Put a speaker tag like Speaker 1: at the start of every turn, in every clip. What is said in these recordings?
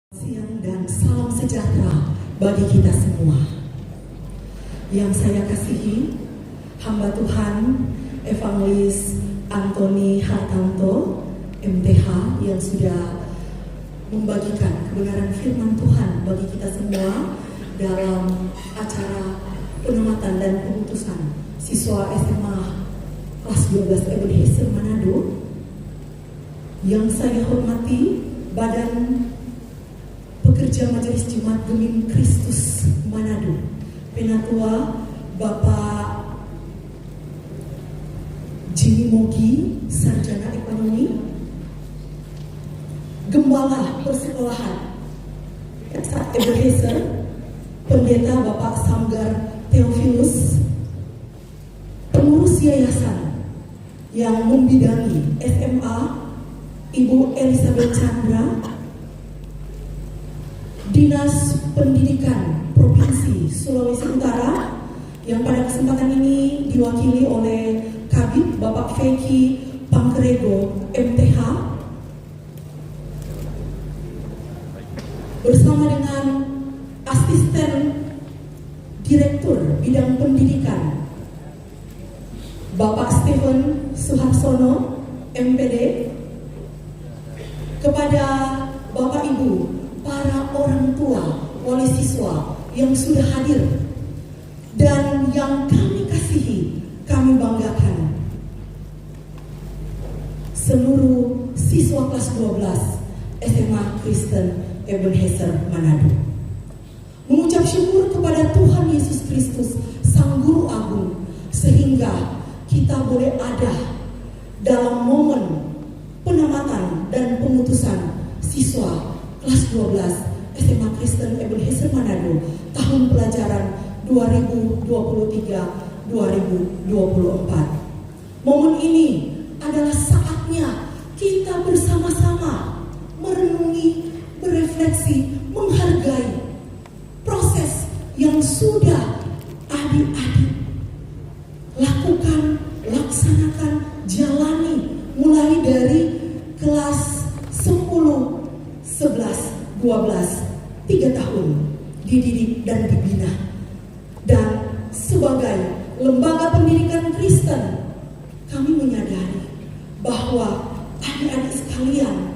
Speaker 1: Siang dan salam sejahtera bagi kita semua. Yang saya kasihi, hamba Tuhan Evangelis Antoni Hartanto MTH yang sudah membagikan kebenaran firman Tuhan bagi kita semua dalam acara pengamatan dan pengutusan siswa SMA kelas 12 Ebenezer Manado. Yang saya hormati Badan Pekerja Majelis Jemaat Gemim Kristus Manado, Penatua Bapak Jimmy Mogi, Sarjana Ekonomi, Gembala Persekolahan Ebenezer, Pendeta Bapak Samgar Theophilus, pengurus yayasan yang membidangi SMA Ibu Elizabeth Chandra, Dinas Pendidikan Provinsi Sulawesi Utara yang pada kesempatan ini diwakili oleh Kabid Bapak Feki Pangkerego MTH bersama dengan Asisten Direktur Bidang Pendidikan Bapak Stephen Suharsono MPD, kepada Bapak Ibu para orang tua wali siswa yang sudah hadir dan yang kami kasihi, kami banggakan, seluruh siswa kelas 12 SMA Kristen Ebenezer Manado, mengucap syukur kepada Tuhan Yesus Kristus Sang Guru Agung sehingga kita boleh ada dalam momen penamatan dan pengutusan siswa kelas 12 SMA Kristen Ebenezer Manado tahun pelajaran 2023-2024. Momen ini adalah saatnya kita bersama-sama merenungi, berefleksi, menghargai proses yang sudah adik-adik lakukan, laksanakan, jalani mulai dari kelas 10, 11, 12, 3 tahun dididik dan dibina. Dan sebagai lembaga pendidikan Kristen, kami menyadari bahwa adik-adik sekalian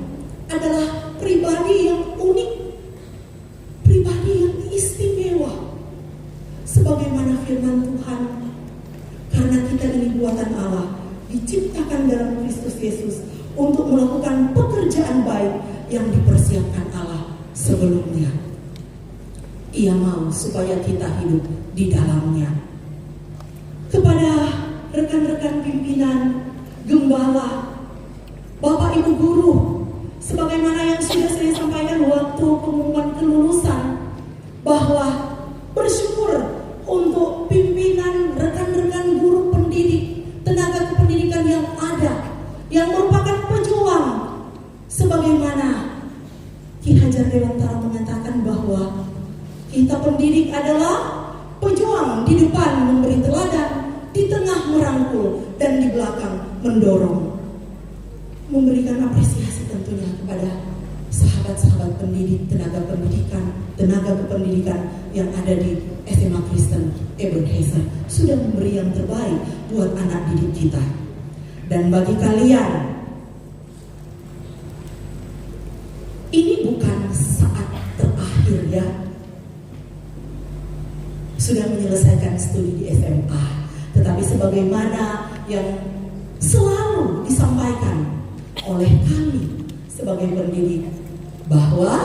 Speaker 1: adalah pribadi yang unik, pribadi yang istimewa. Sebagaimana firman Tuhan, karena kita ini buatan Allah, diciptakan dalam Kristus Yesus untuk melakukan pekerjaan baik yang dipersiapkan Allah sebelumnya. Ia mau supaya kita hidup di dalamnya. Kepada rekan-rekan pimpinan, gembala, Bapak Ibu guru, sebagaimana yang sudah saya sampaikan waktu pengumuman kelulusan, bahwa bersyukur untuk pimpinan, rekan-rekan guru pendidik, tenaga kependidikan yang ada, yang merupakan pejuang. Sebagaimana Ki Hajar Dewantara mengatakan bahwa kita pendidik adalah pejuang, di depan memberi teladan, di tengah merangkul, dan di belakang mendorong. Memberikan apresiasi tentunya kepada sahabat-sahabat pendidik, tenaga kependidikan yang ada di SMA Kristen Ebenezer, sudah memberi yang terbaik buat anak didik kita. Dan bagi kalian, ini bukan saat terakhir ya, sudah menyelesaikan studi di SMA, tetapi sebagaimana yang selalu disampaikan oleh kami sebagai pendidik, bahwa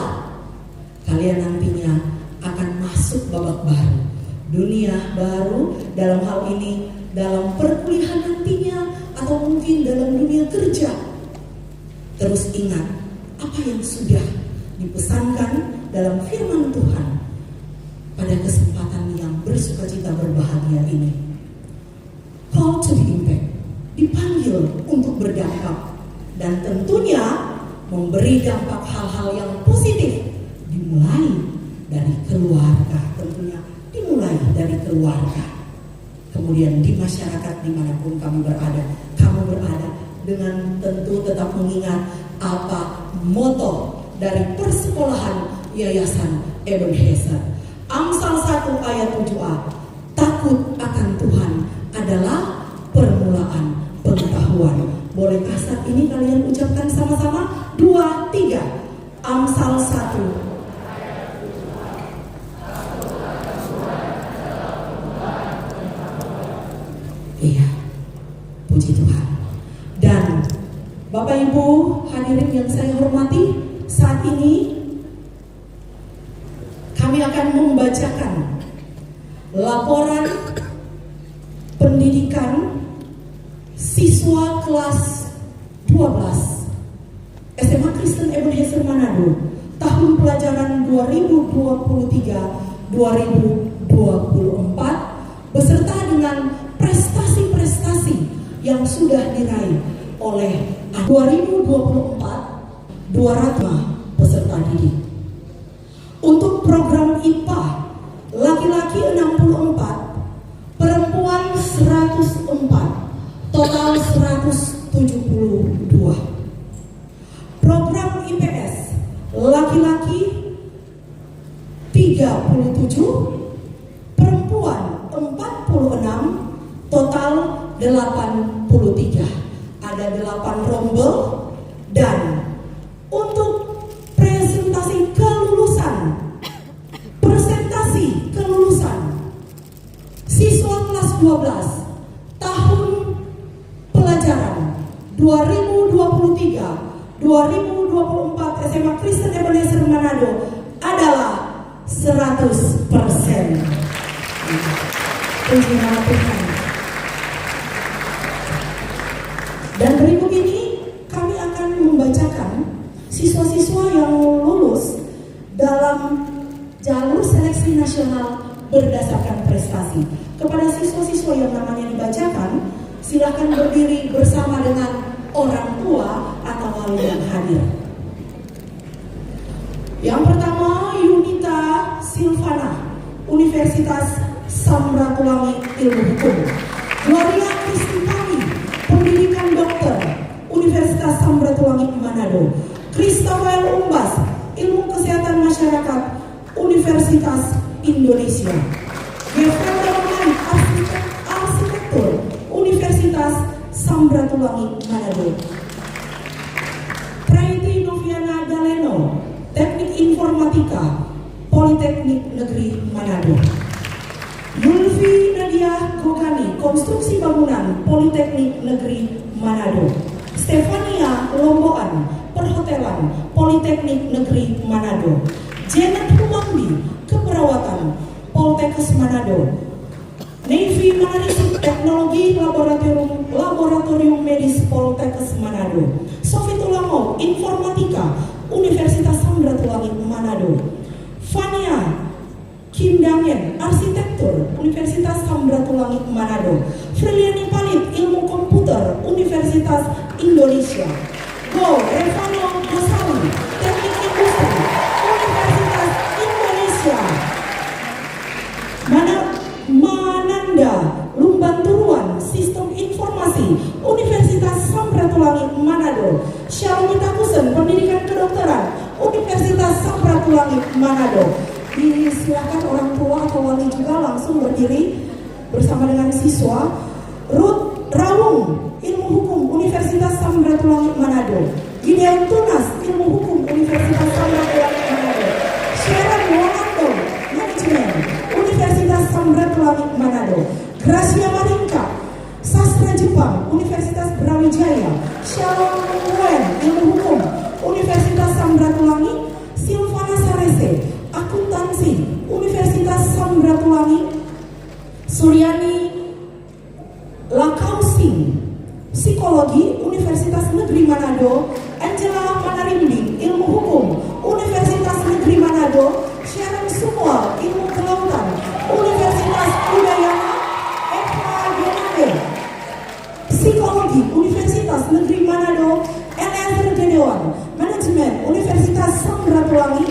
Speaker 1: kalian nantinya akan masuk babak baru, dunia baru dalam hal ini, dalam perkuliahan nantinya, atau mungkin dalam dunia kerja. Terus ingat apa yang sudah dipesankan dalam firman Tuhan pada kesempatan yang bersukacita berbahagia ini. Call to the impact, dipanggil untuk berdampak, dan tentunya memberi dampak hal-hal yang positif, dimulai dari keluarga, tentunya dimulai dari keluarga. Kemudian di masyarakat dimanapun kamu berada dengan tentu tetap mengingat apa moto dari persekolahan Yayasan Ebenezer. Amsal 1 ayat 7a. Takut akan Tuhan adalah permulaan pengetahuan. Bolehkah saat ini kalian ucapkan sama-sama? 2, 3. Amsal 1. Iya, puji Tuhan. Dan Bapak Ibu hadirin yang saya hormati, saat ini kami akan membacakan laporan pendidikan siswa kelas 12 SMA Kristen Ebenezer Manado tahun pelajaran 2023-2024 beserta dengan prestasi-prestasi yang sudah diraih oleh 2024 200 peserta didik. Untuk program IPA, laki-laki 64, perempuan 104, total 172. Program IPS, laki-laki 37, perempuan 46, total 83. Ada 8 rombel. Dan untuk presentasi kelulusan siswa kelas 12 tahun pelajaran 2023-2024 SMA Kristen Ebenezer Manado adalah 100%. Puji nama Tuhan. Dan berikut ini kami akan membacakan siswa-siswa yang lulus dalam jalur seleksi nasional berdasarkan prestasi. Kepada siswa-siswa yang namanya dibacakan, silakan berdiri bersama dengan orang tua atau wali yang hadir. Yang pertama, Yunita Silvana, Universitas Samratulangi Ilmu Hukum. Gloria Kristipani, Pendidikan Dokter, Universitas Samratulangi Manado. Christabel Umbas, Ilmu Kesehatan Masyarakat, Universitas Indonesia. Gefranda Roman, Arsitektur, Universitas Samratulangi Manado. Praiti Noviana Galeno, Teknik Informatika, Politeknik Negeri Manado. Yulfi Nadia Gokani, Konstruksi Bangunan, Politeknik Negeri Manado. Stefania Lomboan, Perhotelan, Politeknik Negeri Manado. Janet Humangdi, Keperawatan, Poltekkes Manado. Navy Manalisik, Teknologi Laboratorium Medis, Poltekkes Manado. Sofi Tulango, Informatika, Universitas Samratulangi Manado. Fania Kindangen, Arsitektur, Universitas Samratulangi Manado. Friliani Palit, Ilmu Komputer, Universitas Indonesia. Go Revano Gosali, Teknik Industri, Universitas Indonesia. Mananda Lumbanturuan, Sistem Informasi, Universitas Samratulangi Manado. Syaromita Kusen, Pendidikan Kedokteran, Universitas Samratulangi Manado. Silakan orang tua atau wali juga langsung berdiri bersama dengan siswa. Ruth Rawung, Ilmu Hukum, Universitas Samratulangi Manado. Gideon Tunas, Ilmu Hukum, Universitas Samratulangi Manado. Sharon Wolando, Manajemen, Universitas Samratulangi Manado. Gracia Maringka, Sastra Jepang, Universitas Brawijaya. Shalom Wen, Ilmu Hukum, Universitas Samratulangi. Silvana Sarese, Akuntansi, Universitas Samratulangi. Suryani Lakausing, Psikologi, Universitas Negeri Manado. Angela Manarimbi, Ilmu Hukum, Universitas Negeri Manado. Sharon Sumwal, Ilmu Kelautan, Universitas Udayana. Eva Genade, Psikologi, Universitas Negeri Manado. Eliezer Gedeon, Manajemen, Universitas Samratulangi.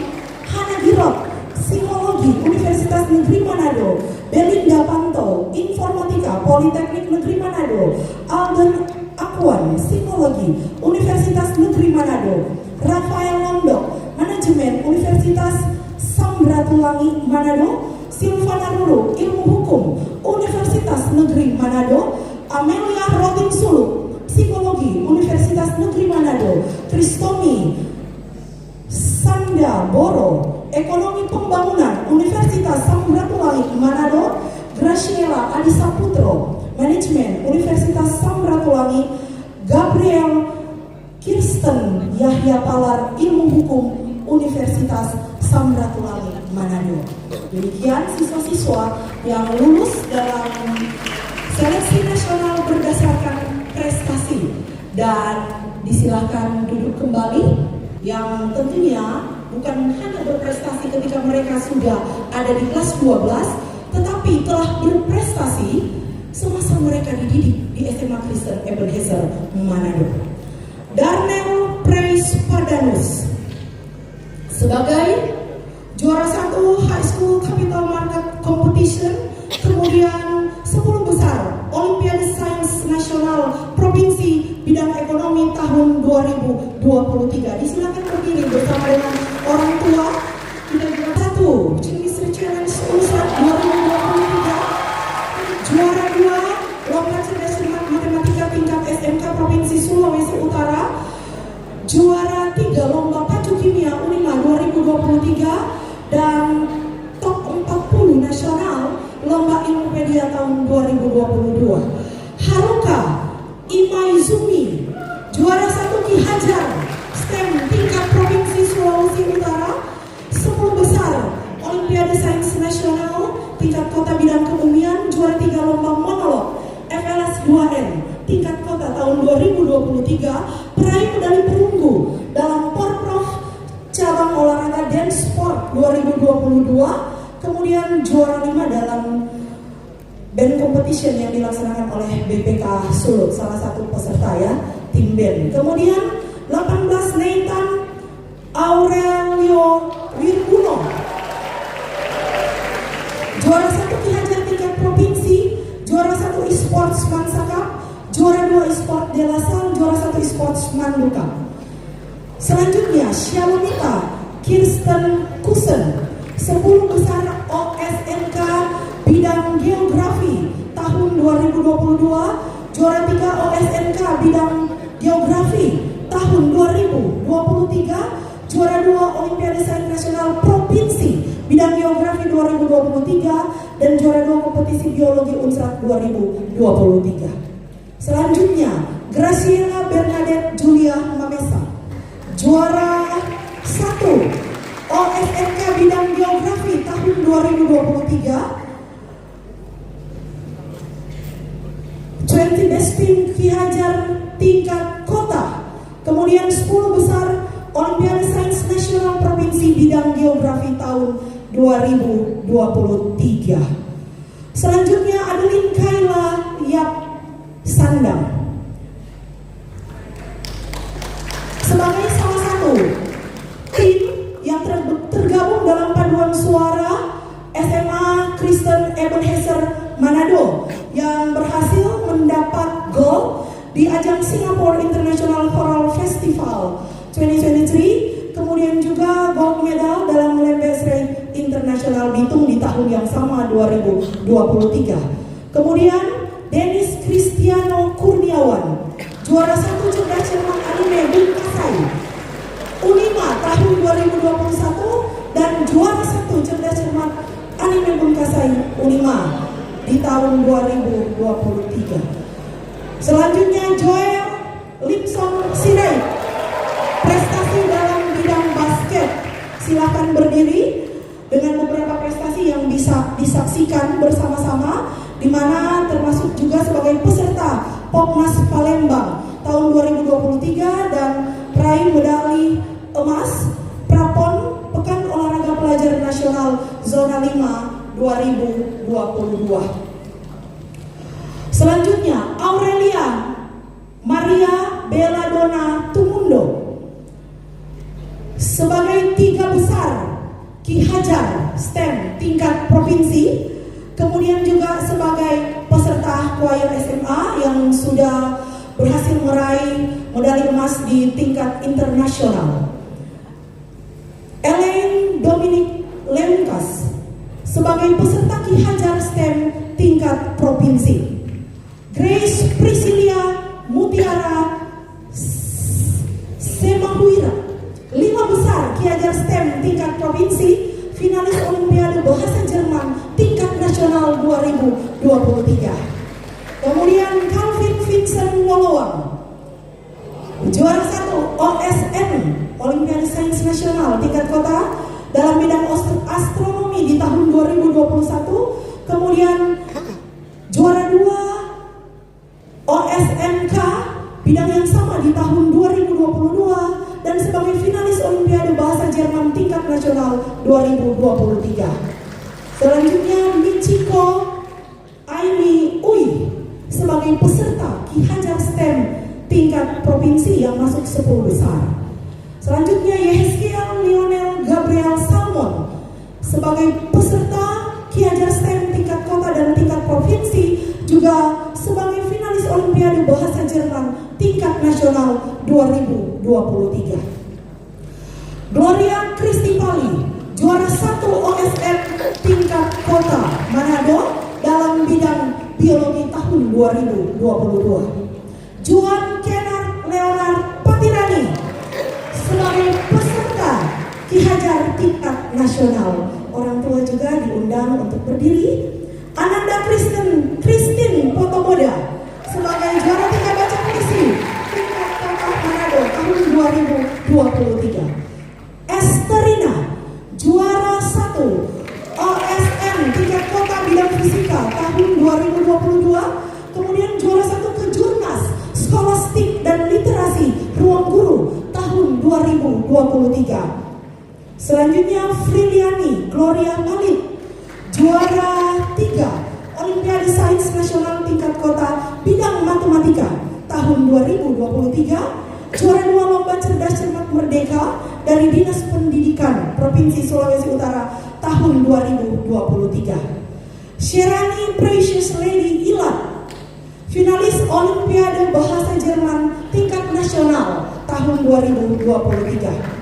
Speaker 1: Hana Girot, Psikologi, Universitas Negeri Manado. Belinda Panto, Informatika, Politeknik Negeri Manado. Alden Akwan, Psikologi, Universitas Negeri Manado. Rafael Londok, Manajemen, Universitas Samratulangi Manado, Silvana Ruru, Ilmu Hukum, Universitas Negeri Manado, Amelia Rotin Sulu, Psikologi, Universitas Negeri Manado, Kristomi Sanda Boro, Ekonomi Pembangunan, Universitas Samratulangi Manado, Graciela Adisa Putro, Manajemen, Universitas Samratulangi, Gabriel Kirsten Yahya Palar, Ilmu Hukum, Universitas Samratulangi Manado. Demikian siswa-siswa yang lulus dalam seleksi nasional berdasarkan prestasi, dan disilakan duduk kembali yang tentunya bukan hanya berprestasi ketika mereka sudah ada di kelas 12, tetapi telah berprestasi semasa mereka dididik di SMA Kristen Ebenezer Manado. Darnell Praise Pardanus sebagai juara 1 High School Capital Market Competition, kemudian 10 besar Olimpiade Sains Nasional Provinsi Bidang Ekonomi tahun 2023. Disilakan berdiri bersama dengan orang tua. Kita juara 1 Chemistry Challenge Unsur 2023, juara 2 Lomba Cerdas Cermat Matematika tingkat SMK Provinsi Sulawesi Utara, juara 3 Lomba Pacu Kimia Unima 2023, dan top 40 nasional Lomba Ilmupedia tahun 2022. Haruka Imaizumi, juara 1 Ki Hajar STEM tingkat Provinsi Sulawesi Utara, 10 besar Olimpiade Sains Nasional tingkat kota bidang kebumian, juara 3 Lomba Monolog FLS 2N tingkat kota tahun 2023, peraih medali perunggu dalam Porprov cabang olahraga dance sport 2022, kemudian juara 5 dalam band competition yang dilaksanakan oleh BPK Sulut, salah satu peserta ya, tim band. Kemudian 18 Nathan Aurelio Wirguno, juara 1 Ki Hajar tingkat provinsi, juara 1 e-sports Mansaka, juara 2 e-sport Delasal, juara 1 e-sports Manduka. Selanjutnya Shalomita Kirsten Kusen, 10 besar OSNK bidang geografi tahun 2022, juara 3 OSNK bidang geografi tahun 2023, juara 2 Olimpiade Sains Nasional Provinsi bidang geografi 2023, dan juara 2 kompetisi biologi Unsrat 2023. Selanjutnya Graciela Bernadette Julia Mamesa, juara 1 OSNK bidang geografi tahun 2023, 20 Best Team Ki Hajar tingkat kota, kemudian 10 besar Olimpiade Sains Nasional Provinsi bidang geografi tahun 2023. Selanjutnya Adeline Kayla Yap Sandang sebagai salah satu tim yang tergabung dalam paduan suara SMA Kristen Ebenezer Manado yang berhasil mendapat gold di ajang Singapore International Choral Festival 2023, kemudian juga gold medal dalam Lembes Race International Bitung di tahun yang sama 2023. Kemudian Dennis Cristiano Kurniawan, juara 1 cerdas cermat anime Bungkasai Unima tahun 2021, dan juara 1 cerdas cermat anime Bungkasai Unima di tahun 2023. Selanjutnya Joel Lipson Sirait, prestasi dalam bidang basket. Silakan berdiri dengan beberapa prestasi yang bisa disaksikan bersama-sama, di mana termasuk juga sebagai peserta Popnas Palembang tahun 2023 dan peraih medali emas Prapon Pekan Olahraga Pelajar Nasional Zona 5 2022. Selanjutnya Aurelia Maria Belladonna Tumundo sebagai 3 besar Ki Hajar STEM tingkat provinsi, kemudian juga sebagai peserta choir SMA yang sudah berhasil meraih medali emas di tingkat internasional. Elaine Dominic Lemkas sebagai peserta Ki Hajar STEM tingkat provinsi. Grace Priscilia Mutiara Semahuira, 5 besar Ki Hajar STEM tingkat provinsi, finalis Olimpiade Bahasa Jerman tingkat nasional 2023. Kemudian Calvin Vincent Wolowang, juara 1 OSN Olimpiade Sains Nasional tingkat kota dalam bidang astronomi di tahun 2021. Kemudian juara 2 OSNK bidang yang sama di tahun 2022 dan sebagai finalis Olimpiade Bahasa Jerman tingkat nasional 2023. Selanjutnya Michiko Aimi Ui sebagai peserta Ki Hajar STEM tingkat provinsi yang masuk 10 besar. Selanjutnya Yehezkiel Lionel Gabriel Salmon sebagai peserta Ki Hajar STEM tingkat kota dan tingkat provinsi, juga sebagai finalis Olimpiade Bahasa Jerman tingkat nasional 2023. Gloria Christipali, juara 1 OSN tingkat kota Manado dalam bidang biologi tahun 2022. Juan Kennard Leonard Patirani sebagai peserta Ki Hajar tingkat nasional. Orang tua juga diundang untuk berdiri. Ananda Christine Potomoda sebagai juara 3 baca puisi tingkat kota Manado tahun 2023. Esterina, juara 1 OSN tingkat kota bidang fisika tahun 2022. Kemudian juara 1 Kejurnas Skolastik dan Literasi Ruang Guru tahun 2023. Selanjutnya Friliani Gloria Malik, juara 3 Olimpiade Sains Nasional tingkat kota bidang matematika tahun 2023. Juara 2 Lomba Cerdas Cermat Merdeka dari Dinas Pendidikan Provinsi Sulawesi Utara tahun 2023. Sherani Precious Lady Ilat, finalis Olimpiade Bahasa Jerman tingkat nasional tahun 2023.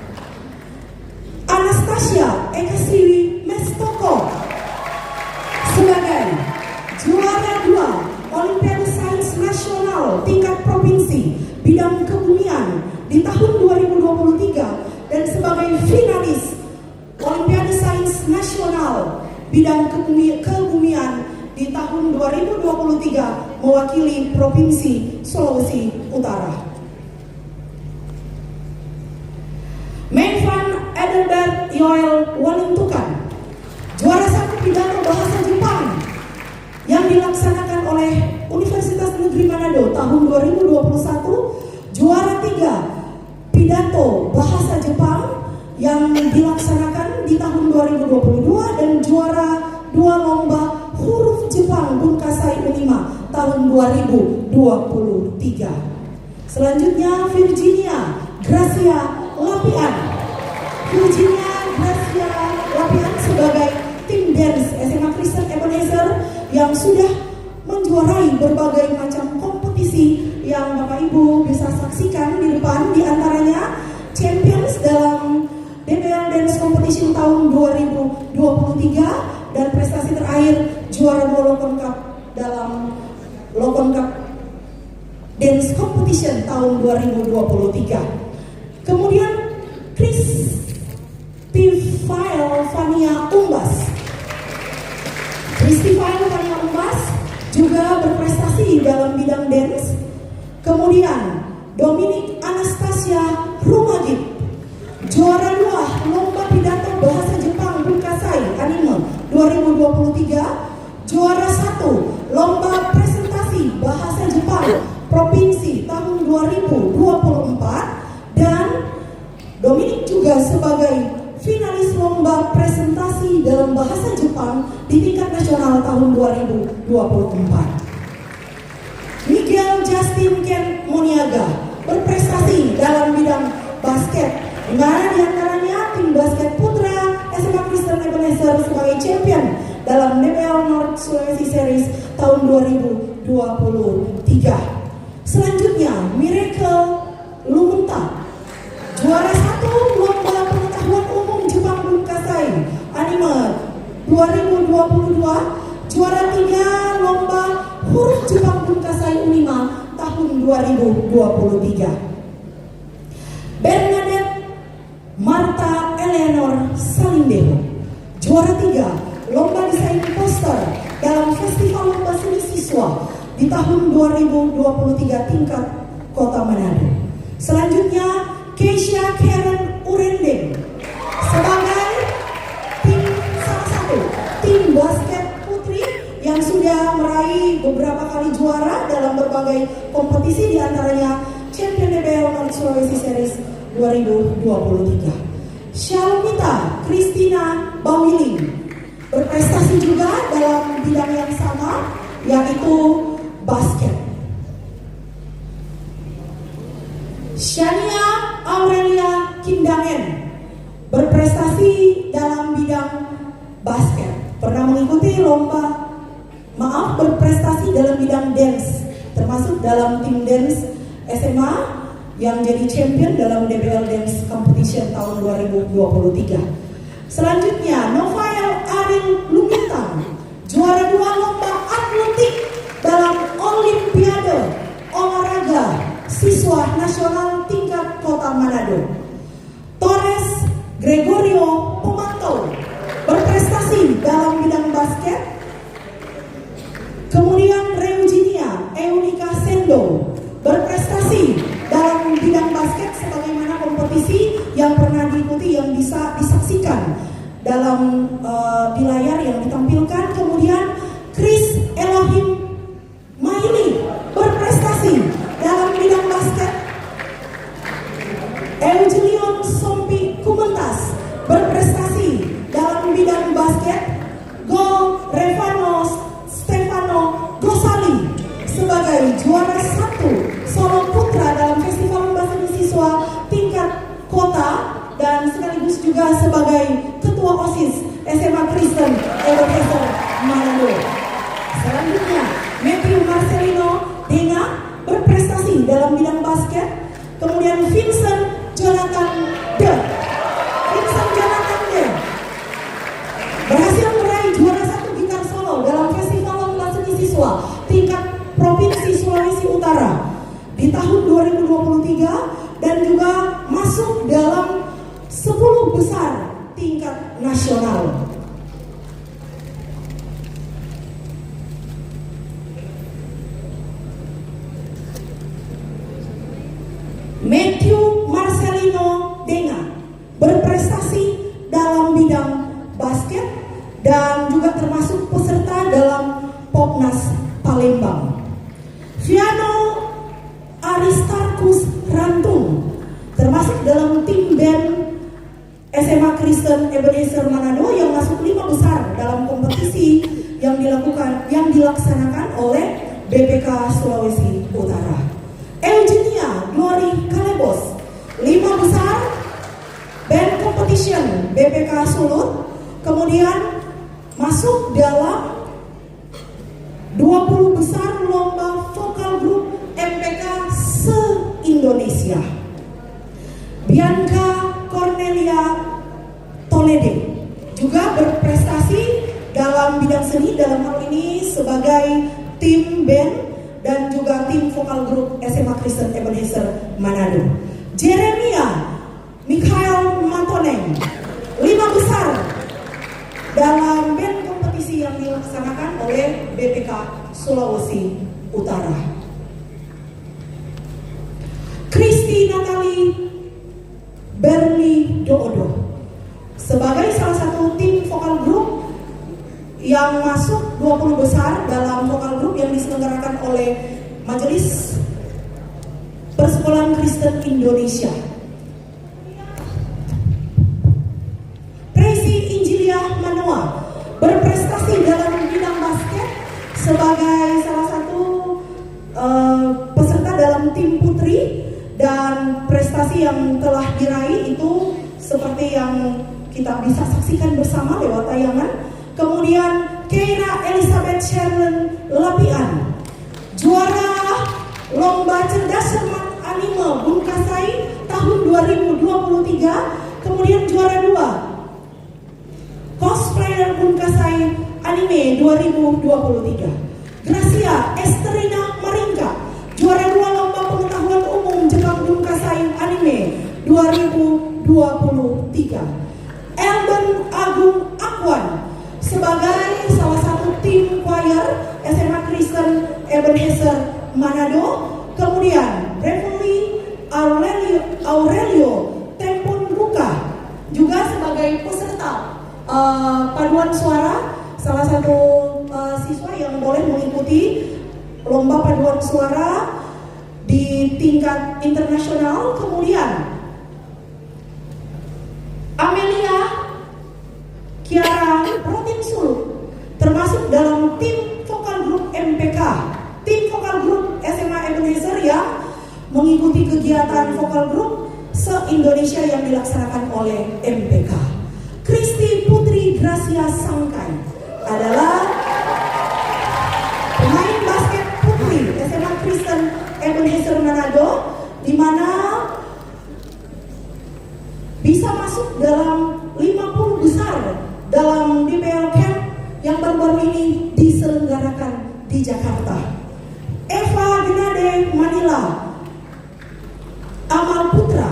Speaker 1: Anastasia Ekasiwi Mestoko sebagai juara 2 Olimpiade Sains Nasional tingkat provinsi bidang kebumian di tahun 2023 dan sebagai finalis Olimpiade Sains Nasional bidang kebumian di tahun 2023 mewakili Provinsi Sulawesi Utara. Mayvan Edelbert Yoel Walentukan, juara 1 pidato bahasa Jepang yang dilaksanakan oleh Universitas Negeri Manado tahun 2021, juara 3 pidato bahasa Jepang yang dilaksanakan di tahun 2022 dan juara 2 lomba huruf Jepang Bunkasai Unima tahun 2023. Selanjutnya Virginia Gracia Lapian. Virginia Gracia Lapian sebagai tim dance SMA Kristen Ebenezer yang sudah menjuarai berbagai macam kompetisi yang Bapak Ibu bisa saksikan di depan, di antaranya Champions dalam DBL Dance Competition tahun 2023 dan prestasi terakhir juara 2 Lokon Cup dalam Lokon Cup Dance Competition tahun 2023. Kemudian Christifael Fania Umbas juga berprestasi dalam bidang dance. Kemudian Dominic Anastasia Rumagip, juara 2 lomba pidato bahasa Jepang Bunkasai Anime 2023, juara 1 lomba presentasi bahasa Jepang Provinsi tahun 2024, dan Dominic juga sebagai finalis lomba presentasi dalam bahasa Jepang di tingkat nasional tahun 2024. Miguel Justin Ken Moniaga berprestasi dalam bidang basket, di mana diantaranya tim basket putra SMA Kristen Ebenezer sebagai champion dalam DBL North Sulawesi Series tahun 2023. Selanjutnya Miracle Lumenta, juara 1 lomba pengetahuan umum Jepang Bunkasai Anime 2023 2022, juara 3 lomba huruf Jepang Bunkasai Unima tahun 2023. Bernadette Marta Eleanor Salindeho, juara 3 lomba desain poster dalam Festival Lomba Seni Siswa di tahun 2023 tingkat Kota Manado. Selanjutnya Keisha Karen Urendeng sebagai salah satu tim basket putri yang sudah meraih beberapa kali juara dalam berbagai kompetisi, diantaranya Champion DBL North Sulawesi Series 2023. Shalomita Christina Bawiling berprestasi juga dalam bidang yang sama, yaitu basket. Shania Aurelia Kindangen berprestasi dalam bidang basket. Pernah mengikuti berprestasi dalam bidang dance, termasuk dalam tim dance SMA yang jadi champion dalam DBL Dance Competition tahun 2023. Selanjutnya Novael Arin Lumintang, juara 2 lomba atletik dalam Olimpiade Olahraga Siswa Nasional tingkat Kota Manado. Torres Gregorio Pemantau berprestasi dalam bidang basket. Kemudian Eugenia Eunika Sendo berprestasi dalam bidang basket sebagaimana kompetisi yang pernah diikuti, yang bisa disaksikan dalam di layar yang ditampilkan. Kemudian Chris Elohim Maili berprestasi dalam bidang basket. Eugelion Sompi Kumentas berprestasi dalam bidang basket. Go Revano Stefano Gosali sebagai juara 1 solo putra dalam Festival Lomba Seni Siswa tingkat kota dan sekaligus juga sebagai ketua OSIS SMA Kristen Ebenezer Manado. Selanjutnya Matthew Marcelino Denga berprestasi dalam bidang basket. Kemudian Vincent Jonathan De berhasil meraih juara 1 gitar solo dalam Festival Lomba Seni Siswa tingkat Provinsi Sulawesi Utara di tahun 2023 dan juga masuk dalam 10 besar tingkat nasional. Matthew Marcelino Denga berprestasi dalam bidang basket dan juga termasuk peserta dalam Popnas Palembang. Viano Aristarkus Rantung termasuk dalam tim band SMA Kristen Ebenezer Manado yang masuk 5 besar dalam kompetisi yang dilaksanakan oleh BPK Sulawesi Utara. Eugenia Glory Kalebos 5 besar band competition BPK Sulut, kemudian masuk dalam 20 besar lomba vokal grup MPK se-Indonesia. Bianca Cornelia Tolede juga berprestasi dalam bidang seni, dalam hal ini sebagai tim band dan juga tim vokal grup SMA Kristen Ebenezer Manado. Jeremia Mikhail Matoneng 5 besar dalam band kompetisi yang dilaksanakan oleh BPK Sulawesi Utara. Kristi Natali Berli Doodo sebagai salah satu tim vokal grup yang masuk 20 besar dalam vokal grup yang diselenggarakan oleh Majelis Persekolahan Kristen Indonesia. Tracy Injilia Manoa berprestasi dalam bidang basket sebagai salah satu peserta dalam tim putri, dan prestasi yang telah diraih itu seperti yang kita bisa saksikan bersama lewat tayangan. Kemudian Keira Elizabeth Sherlyn Lapian, juara lomba cerdas cermat anime Bunkasai tahun 2023. Kemudian juara 2 cosplayer Bunkasai Anime 2023. Gracia Esterina Maringka, juara 2 lomba pengetahuan umum Jepang Bunkasai Anime 2023. Elben Agung Akwan sebagai salah satu tim choir SMA Kristen Ebenezer Manado. Kemudian Reverend Aurelio Tempon Luka juga sebagai peserta paduan suara, salah satu siswa yang boleh mengikuti lomba paduan suara di tingkat internasional. Kemudian Amelia Kiara Rotin Sulu termasuk dalam tim vokal grup MPK, tim vokal grup SMA Ebenezer yang mengikuti kegiatan vokal grup se-Indonesia yang dilaksanakan oleh MPK. Kristi Putri Gracia Sangkai adalah pemain basket putri SMA Kristen Ebenezer Manado, di mana bisa masuk dalam 50 besar dalam DPL Camp yang baru-baru ini diselenggarakan di Jakarta. Eva Genade Manila Amal Putra,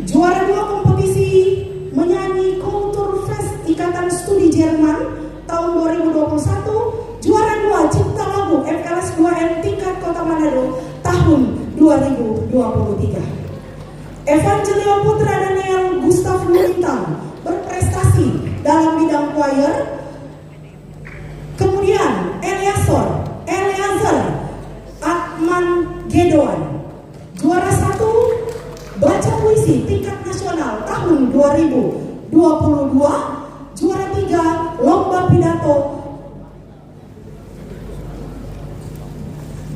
Speaker 1: juara 2 kompetisi menyanyi Kulturfest Ikatan Studi Jerman tahun 2021, juara 2 Cipta Lagu FLS 2N tingkat Kota Manado tahun 2023. Evangelio Putra Daniel Gustav Lintang berprestasi dalam bidang choir. Kemudian Eleazar Atman Gedoan, juara 1 baca puisi tingkat nasional tahun 2022, juara 3 lomba pidato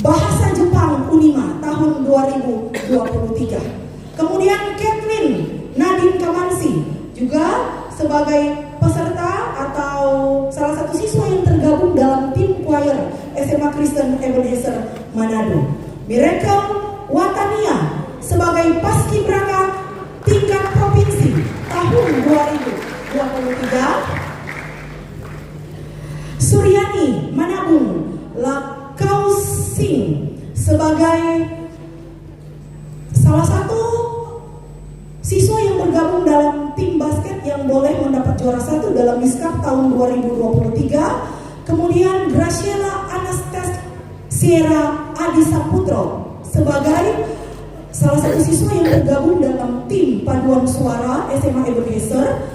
Speaker 1: bahasa Jepang Unima tahun 2023. Kemudian Kathleen Nadine Kamansi juga sebagai peserta atau salah satu siswa yang tergabung dalam tim choir SMA Kristen Ebenezer Manado. Miracle Watania sebagai paskibraka tingkat provinsi tahun 2023. Suryani Manabung Lakausing sebagai salah satu siswa yang bergabung dalam tim basket yang boleh mendapat juara 1 dalam Miskap tahun 2023. Kemudian Graciela Anastasia Adi Saputro sebagai salah satu siswa yang tergabung dalam tim paduan suara SMA Ebenezer.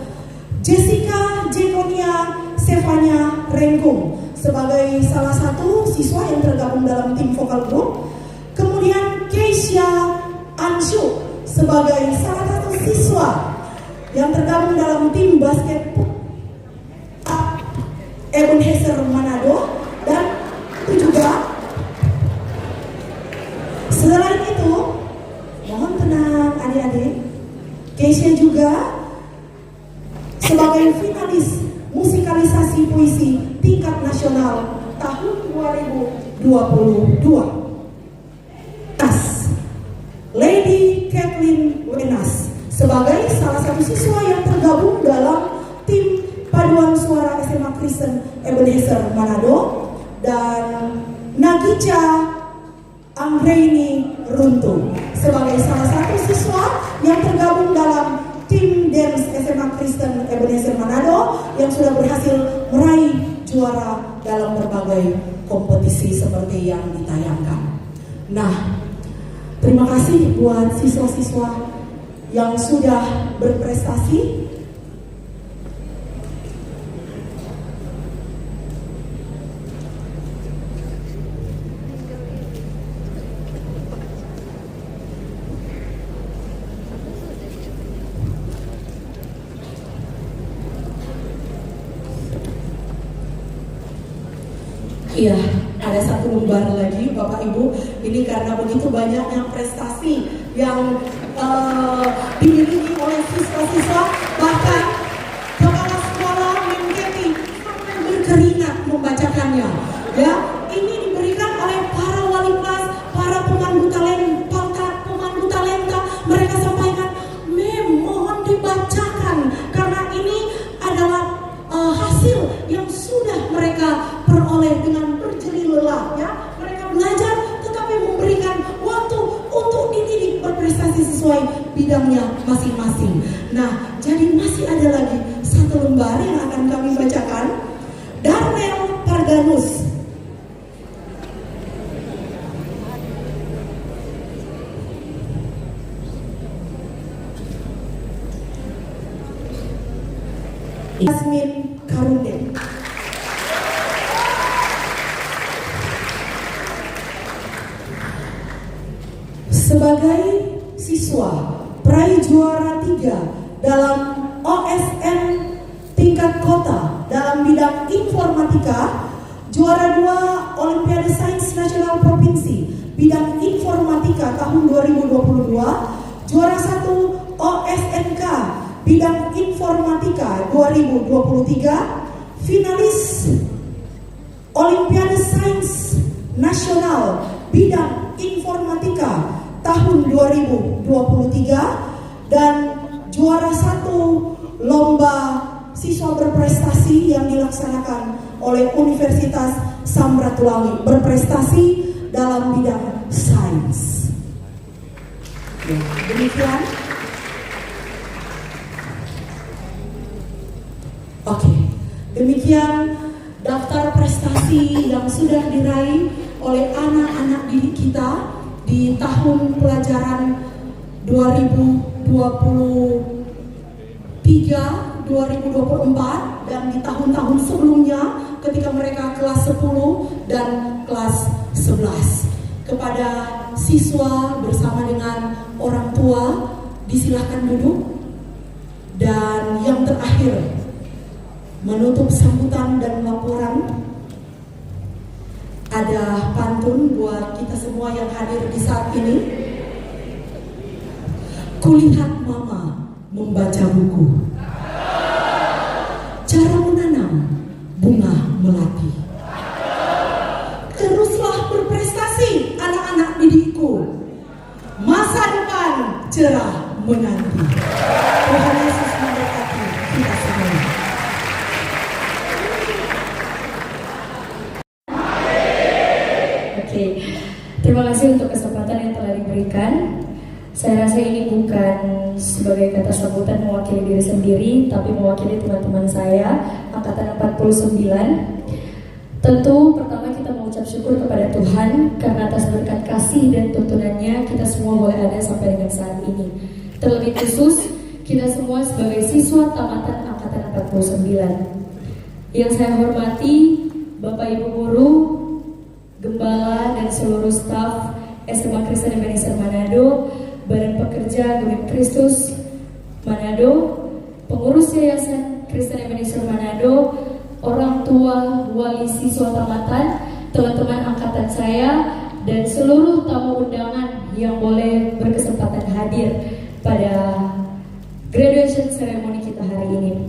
Speaker 1: Jessica Jekonia Stefania Rengkung sebagai salah satu siswa yang tergabung dalam tim vokal group. Kemudian Keisha Anshu sebagai salah satu siswa yang tergabung dalam tim basket Ebenezer Manado. Dan itu juga selain itu, mohon tenang adik-adik, Keisha juga sebagai finalis musikalisasi puisi tingkat nasional tahun 2022. Lady Kathleen Wenas sebagai salah satu siswa yang tergabung dalam tim paduan suara SMA Kristen Ebenezer Manado. Dan Nagica Anggraini Runtung sebagai salah satu siswa yang tergabung dalam tim dance SMA Kristen Ebenezer Manado yang sudah berhasil meraih juara dalam berbagai kompetisi seperti yang ditayangkan. Nah, terima kasih buat siswa-siswa yang sudah berprestasi. Iya, ada satu lembar lagi Bapak Ibu. Ini karena begitu banyaknya prestasi yang dimiliki oleh siswa-siswa, bahkan kepala sekolah Menketi sampai berkeringat membacakannya. Ya, ini diberikan oleh para wali kelas, para pemandu talenta. Mereka sampaikan, mohon dibacakan karena ini adalah hasil yang sudah boleh dengan berjeli lelah ya, mereka belajar tetapi memberikan waktu untuk dididik berprestasi sesuai bidangnya masing-masing. Nah, jadi masih ada lagi satu lembar yang akan kami bacakan. Darnel Parganus. Yasmin Karunde. Sebagai siswa peraih juara 3 dalam OSN tingkat kota dalam bidang informatika, juara 2 Olimpiade Sains Nasional Provinsi bidang informatika tahun 2022, juara 1 OSNK bidang informatika 2023, finalis Olimpiade Sains Nasional bidang informatika tahun 2023, dan juara 1 lomba siswa berprestasi yang dilaksanakan oleh Universitas Samratulangi berprestasi dalam bidang sains. Ya, demikian. Oke, demikian daftar prestasi yang sudah diraih oleh anak-anak didik kita di tahun pelajaran 2023-2024 dan di tahun-tahun sebelumnya ketika mereka kelas 10 dan kelas 11. Kepada siswa bersama dengan orang tua disilahkan duduk, dan yang terakhir menutup sambutan dan laporan, ada pantun buat kita semua yang hadir di saat ini. Kulihat mama membaca buku, cara menanam bunga melati. Teruslah berprestasi anak-anak didikku, masa depan cerah menanti. Tuhan Yesus memberkati kita semua.
Speaker 2: Oke, terima kasih untuk kesempatan yang telah diberikan. Saya rasa ini bukan sebagai kata sambutan mewakili diri sendiri, tapi mewakili teman-teman saya, Angkatan 49. Tentu pertama kita mengucap syukur kepada Tuhan karena atas berkat kasih dan tuntunannya kita semua boleh ada sampai dengan saat ini. Terlebih khusus, kita semua sebagai siswa tamatan Angkatan 49. Yang saya hormati Bapak Ibu Guru, Gembala dan seluruh staf SMA Kristen Ebenezer Manado, Badan Pekerja Gemim Kristus Manado, pengurus Yayasan Kristen Ebenezer Manado, orang tua, wali siswa tamatan, teman-teman angkatan saya, dan seluruh tamu undangan yang boleh berkesempatan hadir pada graduation ceremony kita hari ini.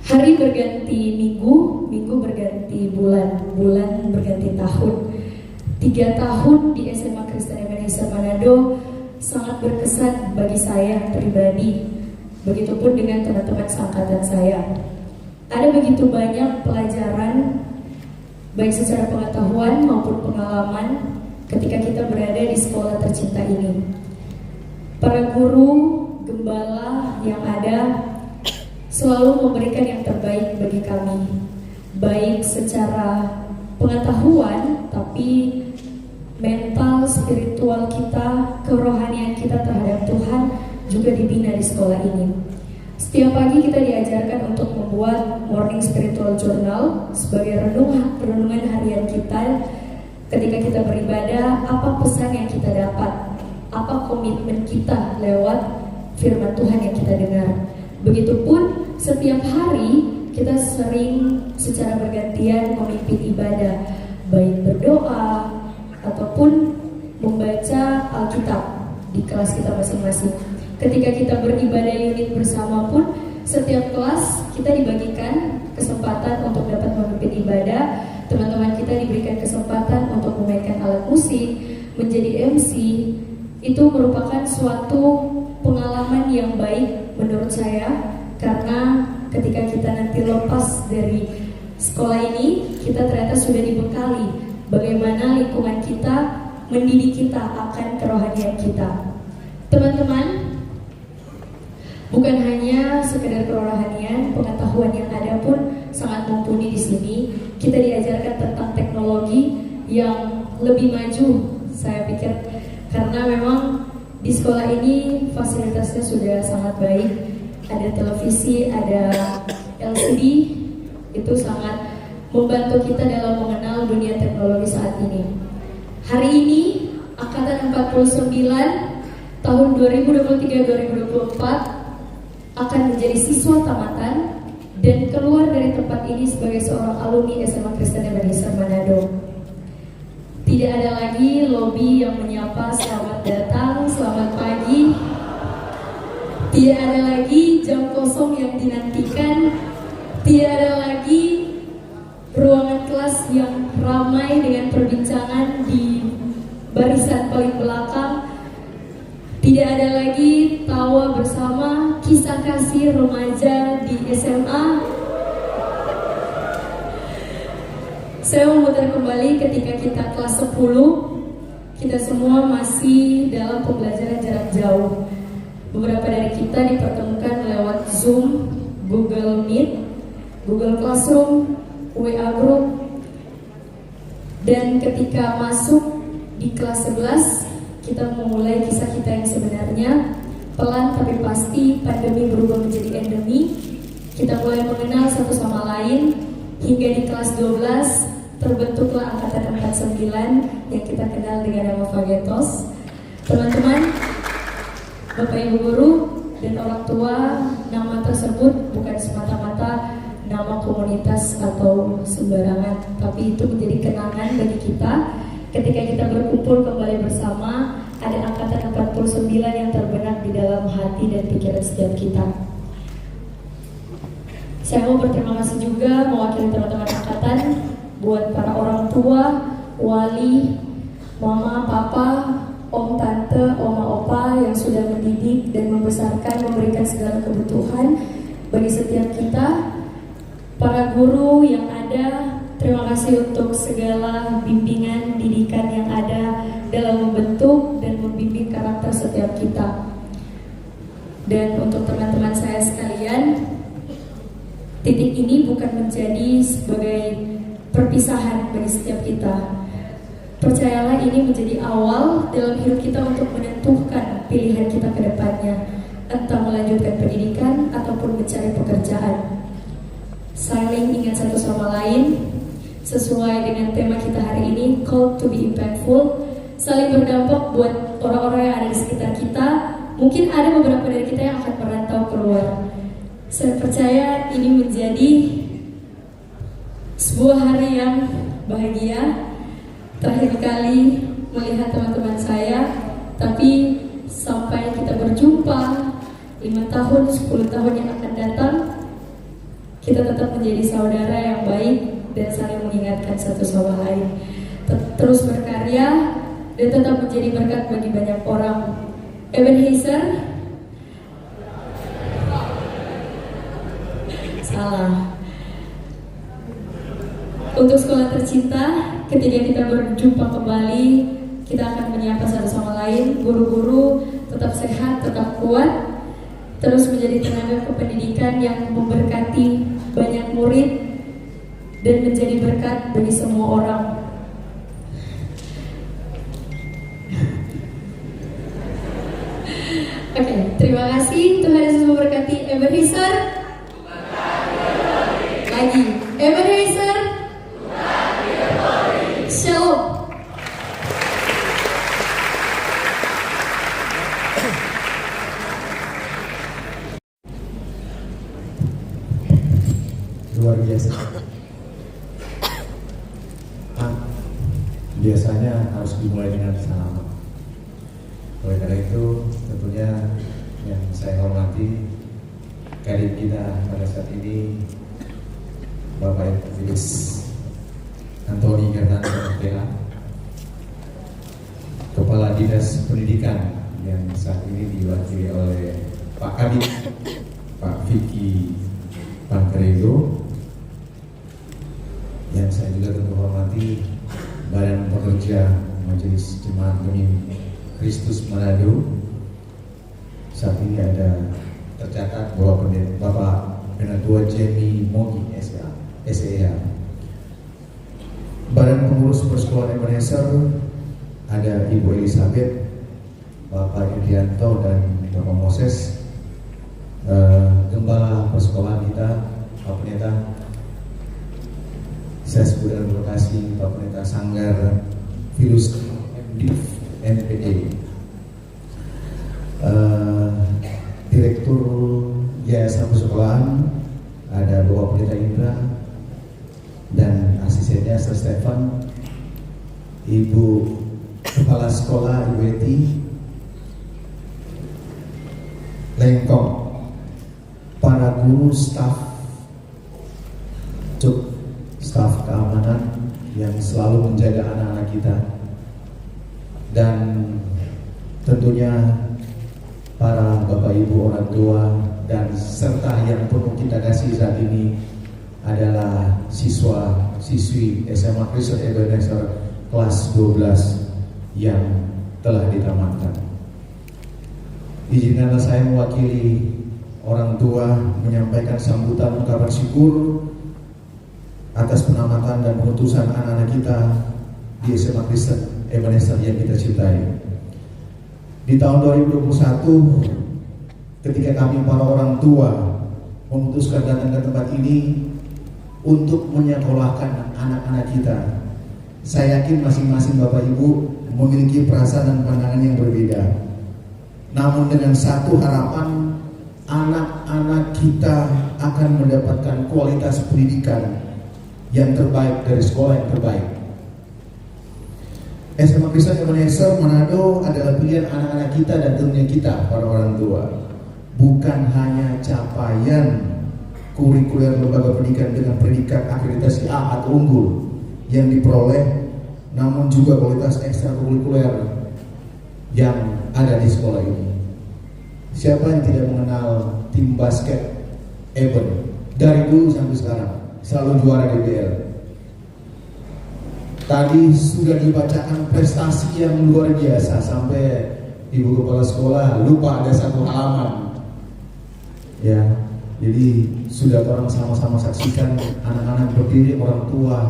Speaker 2: Hari berganti minggu, minggu berganti bulan, bulan berganti tahun. 3 tahun di SMA Kristen Ebenezer Manado sangat berkesan bagi saya pribadi. Begitupun dengan teman-teman seangkatan saya. Ada begitu banyak pelajaran, baik secara pengetahuan maupun pengalaman ketika kita berada di sekolah tercinta ini. Para guru, gembala yang ada selalu memberikan yang terbaik bagi kami, baik secara pengetahuan, tapi mental, spiritual kita, kerohanian kita terhadap Tuhan juga dibina di sekolah ini. Setiap pagi kita diajarkan untuk membuat morning spiritual journal sebagai renungan harian kita ketika kita beribadah, apa pesan yang kita dapat, apa komitmen kita lewat firman Tuhan yang kita dengar. Begitupun setiap hari kita sering secara bergantian memimpin ibadah, baik berdoa ataupun membaca Alkitab di kelas kita masing-masing. Ketika kita beribadah unit bersama pun, setiap kelas kita dibagikan kesempatan untuk dapat memimpin ibadah. Teman-teman kita diberikan kesempatan untuk memainkan alat musik, menjadi MC. Itu merupakan suatu pengalaman yang baik menurut saya, karena ketika kita nanti lepas dari sekolah ini kita ternyata sudah dibekali bagaimana lingkungan kita mendidik kita akan kerohanian kita. Teman-teman, bukan hanya sekedar kerohanian, pengetahuan yang ada pun sangat mumpuni di sini. Kita diajarkan tentang teknologi yang lebih maju, saya pikir, karena memang di sekolah ini fasilitasnya sudah sangat baik. Ada televisi, ada LCD, itu sangat membantu kita dalam mengenal dunia teknologi saat ini. Hari ini, Angkatan 49 tahun 2023-2024 akan menjadi siswa tamatan dan keluar dari tempat ini sebagai seorang alumni SMA Kristen Ebenezer Manado. Tidak ada lagi lobi yang menyapa selamat datang, selamat pagi. Tidak ada lagi jam kosong yang dinantikan. Tidak ada lagi ruangan kelas yang ramai dengan perbincangan di barisan paling belakang. Tidak ada lagi tawa bersama, kisah kasih remaja di SMA. Saya memutar kembali ketika kita kelas 10, kita semua masih dalam pembelajaran jarak jauh. Beberapa dari kita dipertemukan lewat Zoom, Google Meet, Google Classroom, WA Group. Dan ketika masuk di kelas 11, kita memulai kisah kita yang sebenarnya. Pelan tapi pasti pandemi berubah menjadi endemi. Kita mulai mengenal satu sama lain. Hingga di kelas 12 terbentuklah Angkatan 49 yang kita kenal dengan nama Fagetos. Teman-teman, Bapak Ibu Guru dan orang tua, nama tersebut bukan semata-mata nama komunitas atau sembarangan, tapi itu menjadi kenangan bagi kita ketika kita berkumpul kembali bersama. Ada Angkatan 49 yang terbenak di dalam hati dan pikiran setiap kita. Saya mau berterima kasih juga mewakili teman-teman angkatan buat para orang tua, wali, mama, papa, om, tante, oma, opa yang sudah mendidik dan membesarkan, memberikan segala kebutuhan bagi setiap kita. Para guru yang ada, terima kasih untuk segala bimbingan, didikan yang ada dalam membentuk dan membimbing karakter setiap kita. Dan untuk teman-teman saya sekalian, titik ini bukan menjadi sebagai perpisahan bagi setiap kita. Percayalah, ini menjadi awal dalam hidup kita untuk menentukan pilihan kita ke depannya, entah melanjutkan pendidikan ataupun mencari pekerjaan. Saling ingat satu sama lain, sesuai dengan tema kita hari ini, Called to be Impactful. Saling berdampak buat orang-orang yang ada di sekitar kita. Mungkin ada beberapa dari kita yang akan merantau keluar. Saya percaya ini menjadi sebuah hari yang bahagia. Terakhir kali melihat teman-teman saya, tapi sampai kita berjumpa 5 tahun, 10 tahun yang akan datang, kita tetap menjadi saudara yang baik dan saling mengingatkan satu sama lain. Terus berkarya dan tetap menjadi berkat bagi banyak orang. Ebenezer, salah. Untuk sekolah tercinta, ketika kita berjumpa kembali, kita akan menyapa satu sama lain. Guru-guru tetap sehat, tetap kuat, terus menjadi tenaga kependidikan yang memberkati banyak murid dan menjadi berkat bagi semua orang. Oke, terima kasih. Tuhan Yesus memberkati. Ebenezer, lagi Ebenezer, Shalom.
Speaker 3: Luar biasa. Biasanya harus dimulai dengan salam. Oleh karena itu, tentunya yang saya hormati kadin kita pada saat ini, Bapak Ibu Felix Antoni Gertan PA, Kepala Dinas Pendidikan yang saat ini diwakili oleh Pak Kadip, Pak Vicky Pangrego, yang saya juga tentu hormati Badan Pekerja Majelis Jemaat Benih Kristus Manado. Saat ini ada tercatat bahwa Bapak Penatua Jenny Mogi SEA. Badan Pengurus Persekolahan Ebenezer ada Ibu Elizabeth, Bapak Edianto dan Bapak Moses. Gembala persekolahan kita, Pak Pendeta, saya sebut dalam lokasi Pak Pendeta Sanggar Virus NPD, Direktur Yayasan Persekolahan ada Bapak Pendeta Indra dan asistennya Sir Stefan, Ibu Kepala Sekolah Ibu Eti Lengkong, para guru, staf keamanan yang selalu menjaga anak-anak kita, dan tentunya para bapak ibu orang tua dan serta yang perlu kita kasih saat ini adalah siswa-siswi SMA Kristen Ebenezer kelas 12 yang telah ditamatkan. Izinkanlah saya mewakili orang tua menyampaikan sambutan ungkapan syukur atas penamatan dan penutusan anak-anak kita di SMA Kristen Ebenezer yang kita cintai. Di tahun 2021, ketika kami para orang tua memutuskan datang ke tempat ini untuk menyekolahkan anak-anak kita, saya yakin masing-masing Bapak Ibu memiliki perasaan dan pandangan yang berbeda. Namun dengan satu harapan, anak-anak kita akan mendapatkan kualitas pendidikan yang terbaik dari sekolah yang terbaik. SMA Kristen Ebenezer Manado adalah pilihan anak-anak kita dan tentunya kita para orang tua. Bukan hanya capaian kurikuler lembaga pendidikan dengan predikat akreditasi A atau unggul yang diperoleh, namun juga kualitas ekstrakurikuler yang ada di sekolah ini. Siapa yang tidak mengenal tim basket Eben dari dulu sampai sekarang selalu juara DBL. Tadi sudah dibacakan prestasi yang luar biasa sampai Ibu Kepala Sekolah lupa ada satu halaman. Ya, jadi sudah orang sama-sama saksikan anak-anak berdiri, orang tua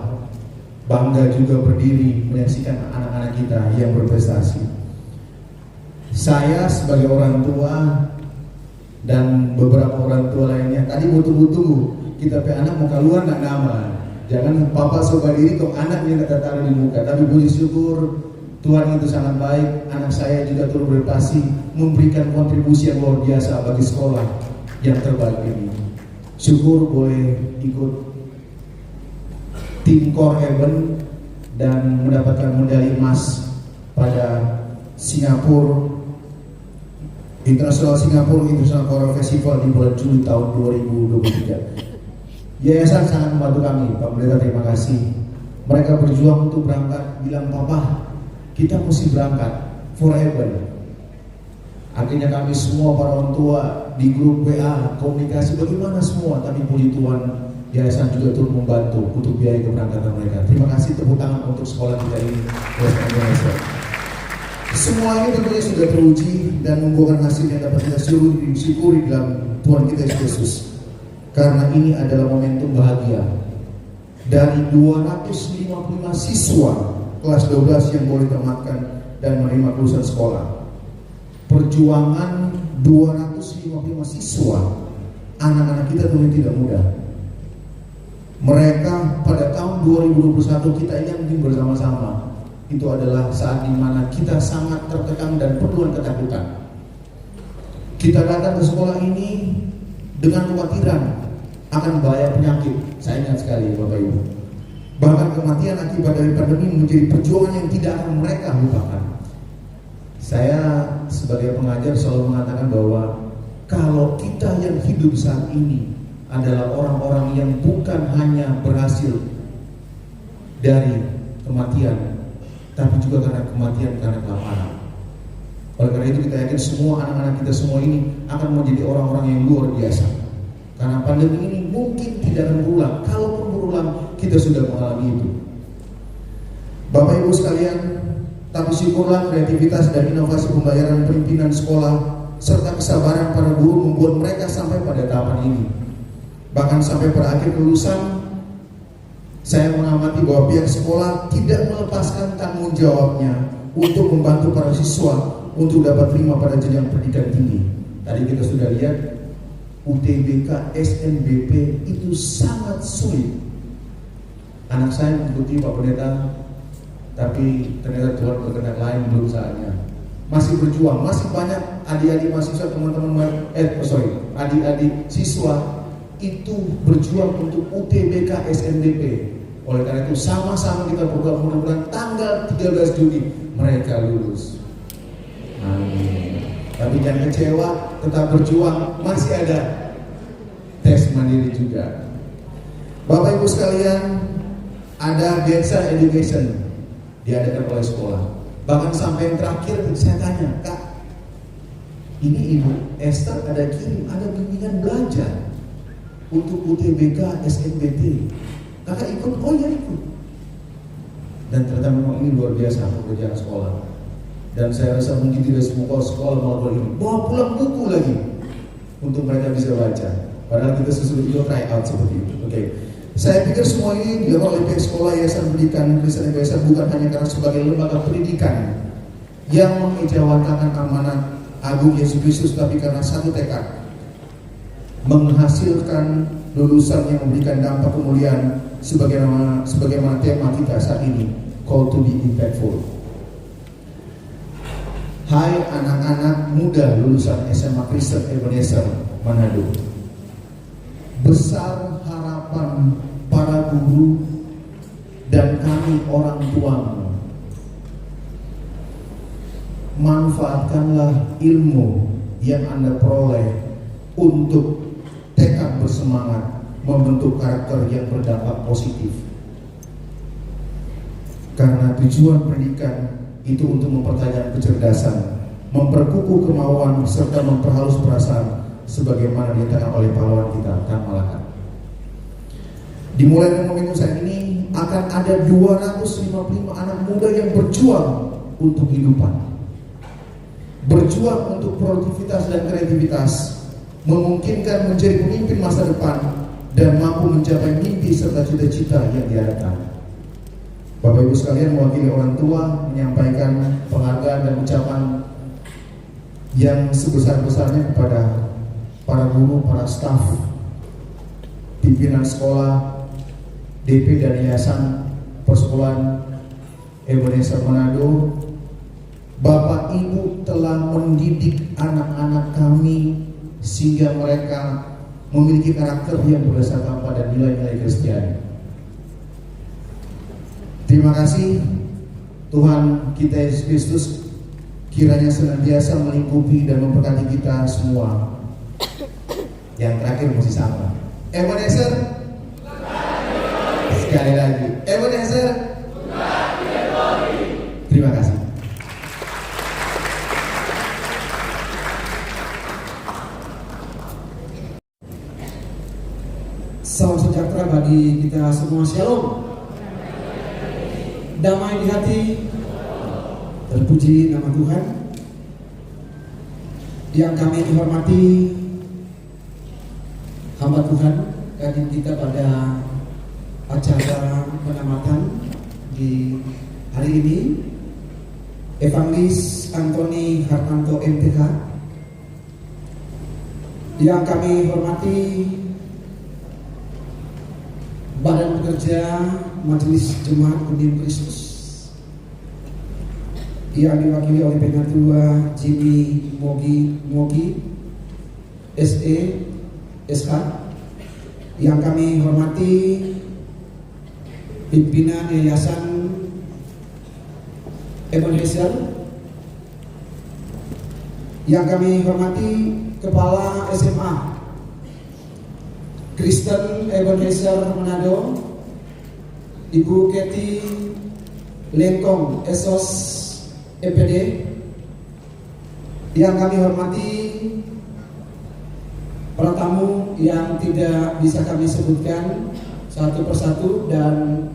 Speaker 3: bangga juga berdiri menyaksikan anak-anak kita yang berprestasi. Saya sebagai orang tua dan beberapa orang tua lainnya tadi butuh kita pe anak mau keluar nak nama, jangan papa sobat diri kok anaknya nak taruh di muka. Tapi puji syukur Tuhan itu sangat baik, anak saya juga turut berprestasi memberikan kontribusi yang luar biasa bagi sekolah yang terbaik ini. Syukur boleh ikut tim Core Eben dan mendapatkan medali emas pada Singapura International Choral Festival di bulan Juli tahun 2023. Yayasan sangat membantu kami, Pak Pendeta, terima kasih. Mereka berjuang untuk berangkat, bilang Papa, kita mesti berangkat forever. Akhirnya kami semua para orang tua di grup WA komunikasi bagaimana semua, tapi puji Tuhan yayasan juga turut membantu untuk biaya keberangkatan mereka. Terima kasih, tepuk tangan untuk sekolah kita ini. Semua ini tentunya sudah teruji dan membuahkan hasil yang dapat kita syukuri dalam Tuhan kita Yesus Kristus. Karena ini adalah momentum bahagia. Dari 255 siswa kelas 12 yang boleh tamatkan dan menerima kelulusan sekolah, perjuangan 255 siswa, anak-anak kita tentunya tidak mudah. Mereka pada tahun 2021 kita ingin mungkin bersama-sama. Itu adalah saat dimana kita sangat tertekan dan penuh ketakutan. Kita datang ke sekolah ini dengan kekhawatiran akan bahaya penyakit. Saya ingat sekali Bapak Ibu, bahkan kematian akibat dari pandemi menjadi perjuangan yang tidak akan mereka lupakan. Saya sebagai pengajar selalu mengatakan bahwa kalau kita yang hidup saat ini adalah orang-orang yang bukan hanya berhasil dari kematian, tapi juga karena kematian karena kelaparan. Oleh karena itu kita yakin semua anak-anak kita semua ini akan menjadi orang-orang yang luar biasa. Karena pandemi ini mungkin tidak akan berulang. Kalaupun berulang,
Speaker 4: kita sudah mengalami itu. Bapak Ibu sekalian, tapi syukurlah kreativitas dan inovasi pembayaran pimpinan sekolah serta kesabaran para guru membuat mereka sampai pada tahapan ini. Bahkan sampai pada akhir kelulusan, saya mengamati bahwa pihak sekolah tidak melepaskan tanggung jawabnya untuk membantu para siswa untuk dapat terima pada jenjang pendidikan tinggi. Tadi kita sudah lihat UTBK SNBP itu sangat sulit. Anak saya mengikuti Pak Pendeta, tapi ternyata Tuhan berkehendak lain, belum saatnya. Masih berjuang, masih banyak adik-adik mahasiswa, teman-teman adik-adik siswa itu berjuang untuk UTBK SNBP. Oleh karena itu sama-sama kita berdoa mudah-mudahan tanggal 13 Juni mereka lulus. Amin. Tapi jangan kecewa, tetap berjuang, masih ada tes mandiri juga. Bapak Ibu sekalian, ada Gensa Education diadakan oleh sekolah. Bahkan sampai yang terakhir saya tanya, Kak, ini Ibu Esther ada kirim, ada bimbingan belajar untuk UTBK SNBP. Kakak ikut? Oh ya ikut. Dan ternyata memang ini luar biasa pekerjaan sekolah. Dan saya rasa mungkin tidak semua sekolah melakukan ini. Bawa pulang buku lagi untuk mereka bisa baca. Padahal kita sesudah try out seperti itu. Oke. Saya pikir semua ini dilakukan oleh pihak sekolah Yayasan Pendidikan Kristen Indonesia bukan hanya karena sebagai lembaga pendidikan yang mengejawantahkan amanat agung Yesus Kristus, tapi karena satu tekad menghasilkan lulusan yang memberikan dampak kemuliaan sebagaimana tema kita saat ini, call to be impactful. Hai anak-anak muda lulusan SMA Kristen Ebenezer Manado, besar harapan para guru dan kami orang tuamu. Manfaatkanlah ilmu yang Anda peroleh untuk tekad bersemangat membentuk karakter yang berdampak positif. Karena tujuan pendidikan itu untuk mempertajam kecerdasan, memperkukuh kemauan, serta memperhalus perasaan sebagaimana dinyatakan oleh pahlawan kita, Kang Malaka. Dimulai dari momentum saat ini akan ada 255 anak muda yang berjuang untuk kehidupan, berjuang untuk produktivitas dan kreativitas, memungkinkan menjadi pemimpin masa depan dan mampu mencapai mimpi serta cita-cita yang diharapkan. Bapak Ibu sekalian, mewakili orang tua menyampaikan penghargaan dan ucapan yang sebesar-besarnya kepada para guru, para staf, pimpinan sekolah, DP dan Yayasan Persekolahan Ebenezer Manado. Bapak Ibu telah mendidik anak-anak kami sehingga mereka memiliki karakter yang berdasarkan pada nilai-nilai Kristiani. Terima kasih Tuhan kita Yesus Kristus kiranya senantiasa melingkupi dan memberkati kita semua. Yang terakhir masih sama. Ebenezer, sekali lagi Ebenezer. Terima kasih.
Speaker 5: Salam sejahtera bagi kita semua. Shalom. Damai di hati. Terpuji nama Tuhan. Yang kami hormati hamba Tuhan, hadir kita pada acara penamatan di hari ini, Evangelis Antoni Hartanto MTH. Yang kami hormati Badan Pekerja Majelis Jemaat Undian Kristus yang diwakili oleh Penatua Jimmy Mogi SE SK. Yang kami hormati pimpinan Yayasan Ebenezer. Yang kami hormati Kepala SMA Kristen Ebenezer Manado, Ibu Keti Lengkong Esos EPD. Yang kami hormati para tamu yang tidak bisa kami sebutkan, satu persatu, dan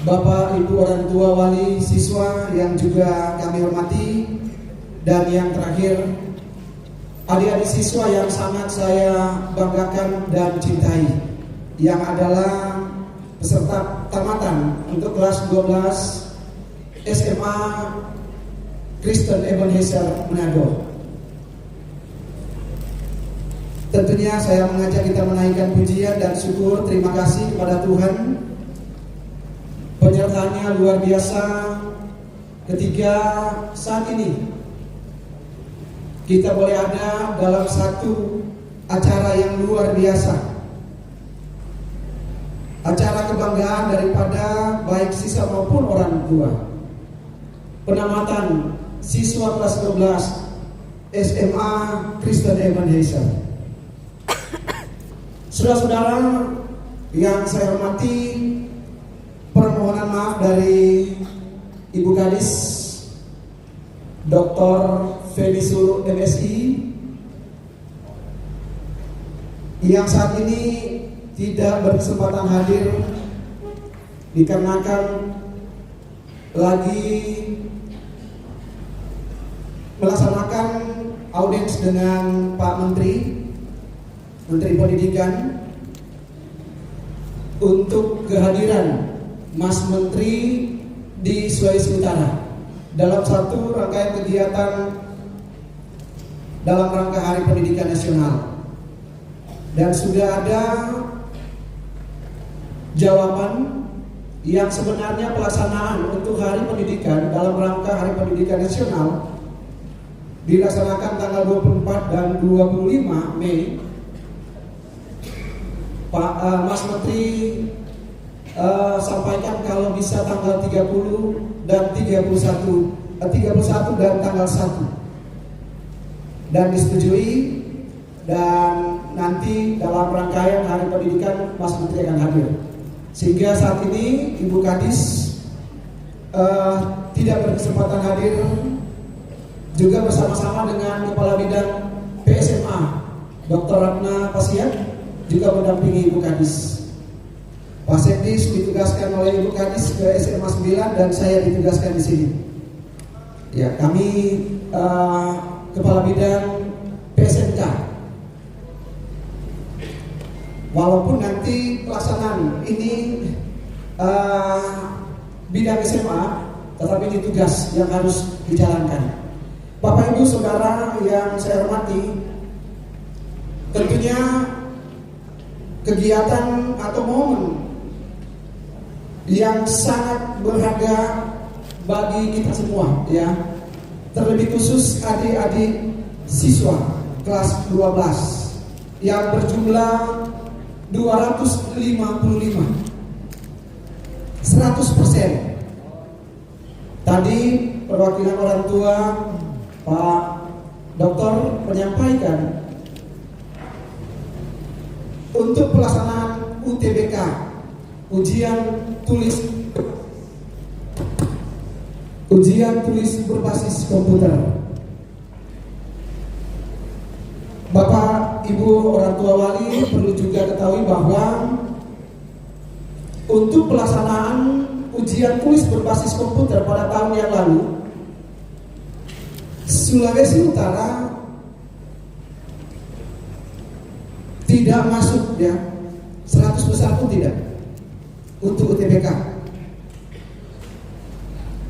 Speaker 5: Bapak Ibu orang tua wali siswa yang juga kami hormati, dan yang terakhir adik-adik siswa yang sangat saya banggakan dan cintai, yang adalah peserta tamatan untuk kelas 12 SMA Kristen Ebenezer Manado. Tentunya saya mengajak kita menaikkan pujian dan syukur terima kasih kepada Tuhan. Penyertaannya luar biasa ketika saat ini kita boleh ada dalam satu acara yang luar biasa, acara kebanggaan daripada baik siswa maupun orang tua, penamatan siswa kelas 12 SMA Kristen Ebenezer. Saudara-saudara yang saya hormati, permohonan maaf dari Ibu Kadis Dr. Feni Sulu MSI yang saat ini tidak berkesempatan hadir dikarenakan lagi melaksanakan audiens dengan Pak Menteri Pendidikan untuk kehadiran Mas Menteri di Sulawesi Utara dalam satu rangkaian kegiatan dalam rangka Hari Pendidikan Nasional. Dan sudah ada jawaban yang sebenarnya pelaksanaan untuk Hari Pendidikan dalam rangka Hari Pendidikan Nasional dilaksanakan tanggal 24 dan 25 Mei. Pak Mas Menteri sampaikan kalau bisa tanggal 30 dan 31 dan tanggal 1, dan disetujui, dan nanti dalam rangkaian Hari Pendidikan Mas Menteri akan hadir. Sehingga saat ini Ibu Kadis tidak berkesempatan hadir, juga bersama-sama dengan Kepala Bidang PSMA Dr. Ratna Pasiat juga mendampingi Ibu Kadis. Pak Sekdis ditugaskan oleh Ibu Kadis ke SMA 9 dan saya ditugaskan di sini. Ya, kami Kepala Bidang PSMK. Walaupun nanti pelaksanaan ini bidang SMA, tetapi ini tugas yang harus dijalankan. Bapak Ibu Saudara yang saya hormati, tentunya kegiatan atau momen yang sangat berharga bagi kita semua, ya, terlebih khusus adik-adik siswa kelas 12 yang berjumlah 255 100%. Tadi perwakilan orang tua Pak Dokter menyampaikan untuk pelaksanaan UTBK, ujian tulis berbasis komputer. Bapak, Ibu, orang tua wali perlu juga ketahui bahwa untuk pelaksanaan ujian tulis berbasis komputer pada tahun yang lalu, Sulawesi Utara tidak masuk, ya, 100% pun tidak untuk UTBK.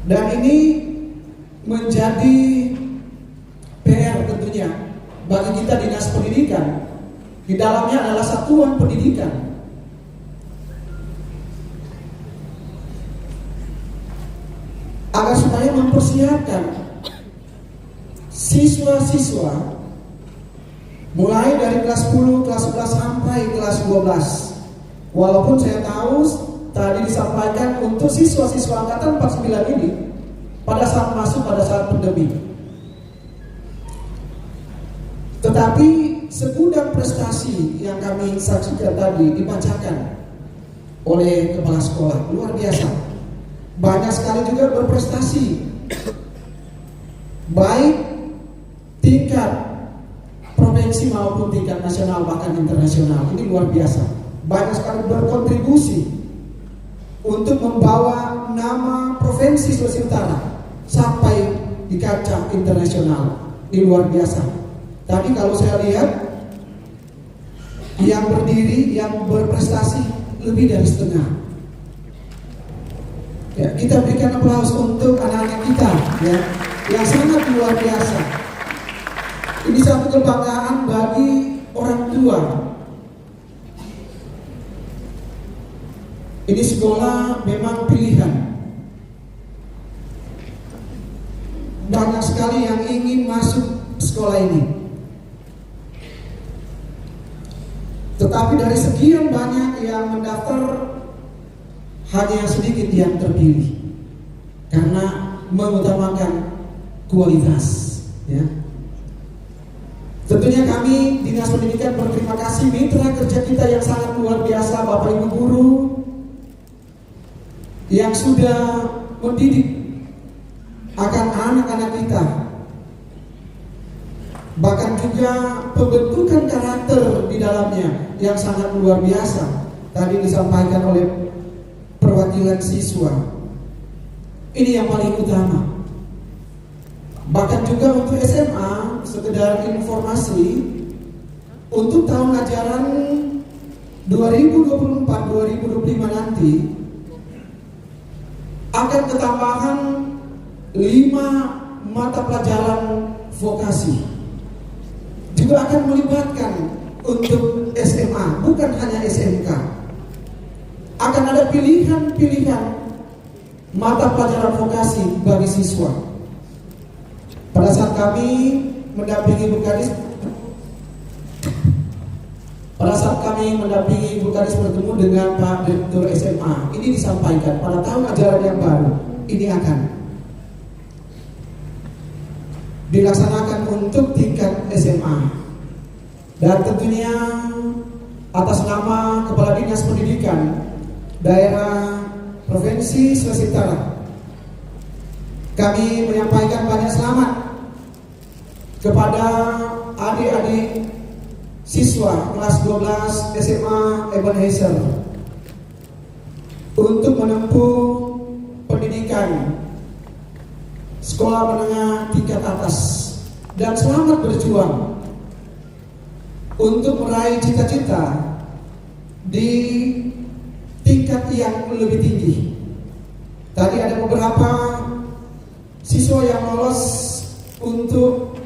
Speaker 5: Dan ini menjadi PR tentunya bagi kita Dinas Pendidikan. Di dalamnya adalah satuan pendidikan. Agar supaya mempersiapkan siswa-siswa mulai dari kelas 10, kelas 11 sampai kelas 12. Walaupun saya tahu tadi disampaikan untuk siswa-siswa angkatan 49 ini pada saat masuk pada saat pandemi. Tetapi segudang prestasi yang kami saksikan tadi dibacakan oleh kepala sekolah, luar biasa. Banyak sekali juga berprestasi, baik tingkat provinsi maupun tingkat nasional bahkan internasional. Ini luar biasa. Banyak sekali berkontribusi berkontribusi untuk membawa nama Provinsi Sulawesi Utara sampai di kancah internasional. Ini luar biasa. Tadi kalau saya lihat yang berdiri, yang berprestasi lebih dari setengah. Ya, kita berikan aplaus untuk anak-anak kita, ya, yang sangat luar biasa. Ini satu kebanggaan bagi orang tua. Ini sekolah memang pilihan. Banyak sekali yang ingin masuk sekolah ini. Tetapi dari sekian banyak yang mendaftar, hanya sedikit yang terpilih karena mengutamakan kualitas, ya. Tentunya kami Dinas Pendidikan berterima kasih mitra kerja kita yang sangat luar biasa, Bapak Ibu guru yang sudah mendidik akan anak-anak kita, bahkan juga pembentukan karakter di dalamnya yang sangat luar biasa. Tadi disampaikan oleh perwakilan siswa. Ini yang paling utama. Bahkan juga untuk SMA, sekedar informasi, untuk tahun ajaran 2024-2025 nanti akan ketambahan 5 mata pelajaran vokasi. Juga akan melibatkan untuk SMA, bukan hanya SMK. Akan ada pilihan-pilihan mata pelajaran vokasi bagi siswa. Pada saat kami mendampingi Ibu Kadis, bertemu dengan Pak Direktur SMA, ini disampaikan pada tahun ajaran yang baru ini akan dilaksanakan untuk tingkat SMA. Dan tentunya atas nama Kepala Dinas Pendidikan Daerah Provinsi Sulawesi Utara, kami menyampaikan banyak selamat kepada adik-adik siswa kelas 12 SMA Ebenezer untuk menempuh pendidikan sekolah menengah tingkat atas, dan selamat berjuang untuk meraih cita-cita di tingkat yang lebih tinggi. Tadi ada beberapa siswa yang lolos untuk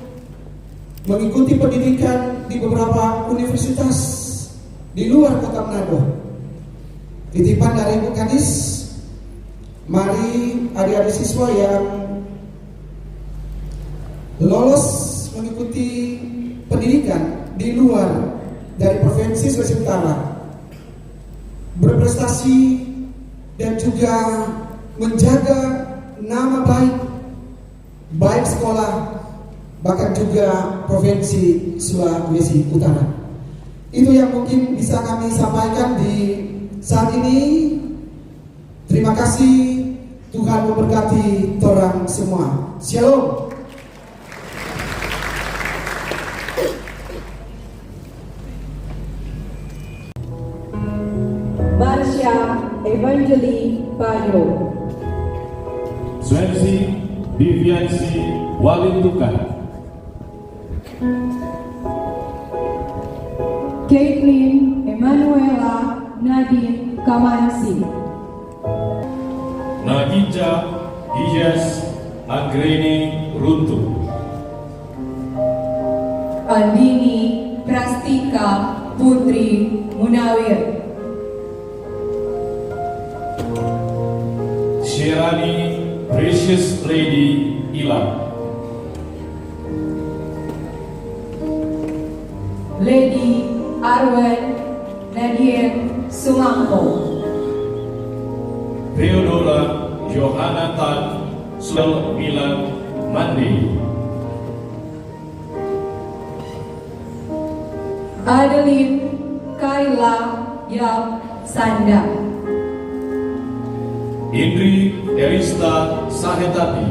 Speaker 5: mengikuti pendidikan di beberapa universitas di luar Kota Manado. Titipan dari Ibu Kadis, mari adik-adik siswa yang lolos mengikuti pendidikan di luar dari Provinsi Sulawesi Utara berprestasi dan juga menjaga nama baik sekolah, bahkan juga Provinsi Sulawesi Utara. Itu yang mungkin bisa kami sampaikan di saat ini. Terima kasih, Tuhan memberkati torang semua. Shalom.
Speaker 6: Marsha Evangeli Bayo,
Speaker 7: Swensi Diviansi Walintukan,
Speaker 6: Caitlin Emanuela Nadine Kamansi,
Speaker 7: Nagija Ijes Agreni Runtu,
Speaker 6: Andini Prastika Putri Munawir,
Speaker 7: Sherani Precious Lady Ilang,
Speaker 6: Lady Arwen Nadine Sumangko,
Speaker 7: Theodora Johanna Tan Sul Milan Mandi,
Speaker 6: Adeline Kaila Yap Sanda,
Speaker 7: Indri Elista Sahetati,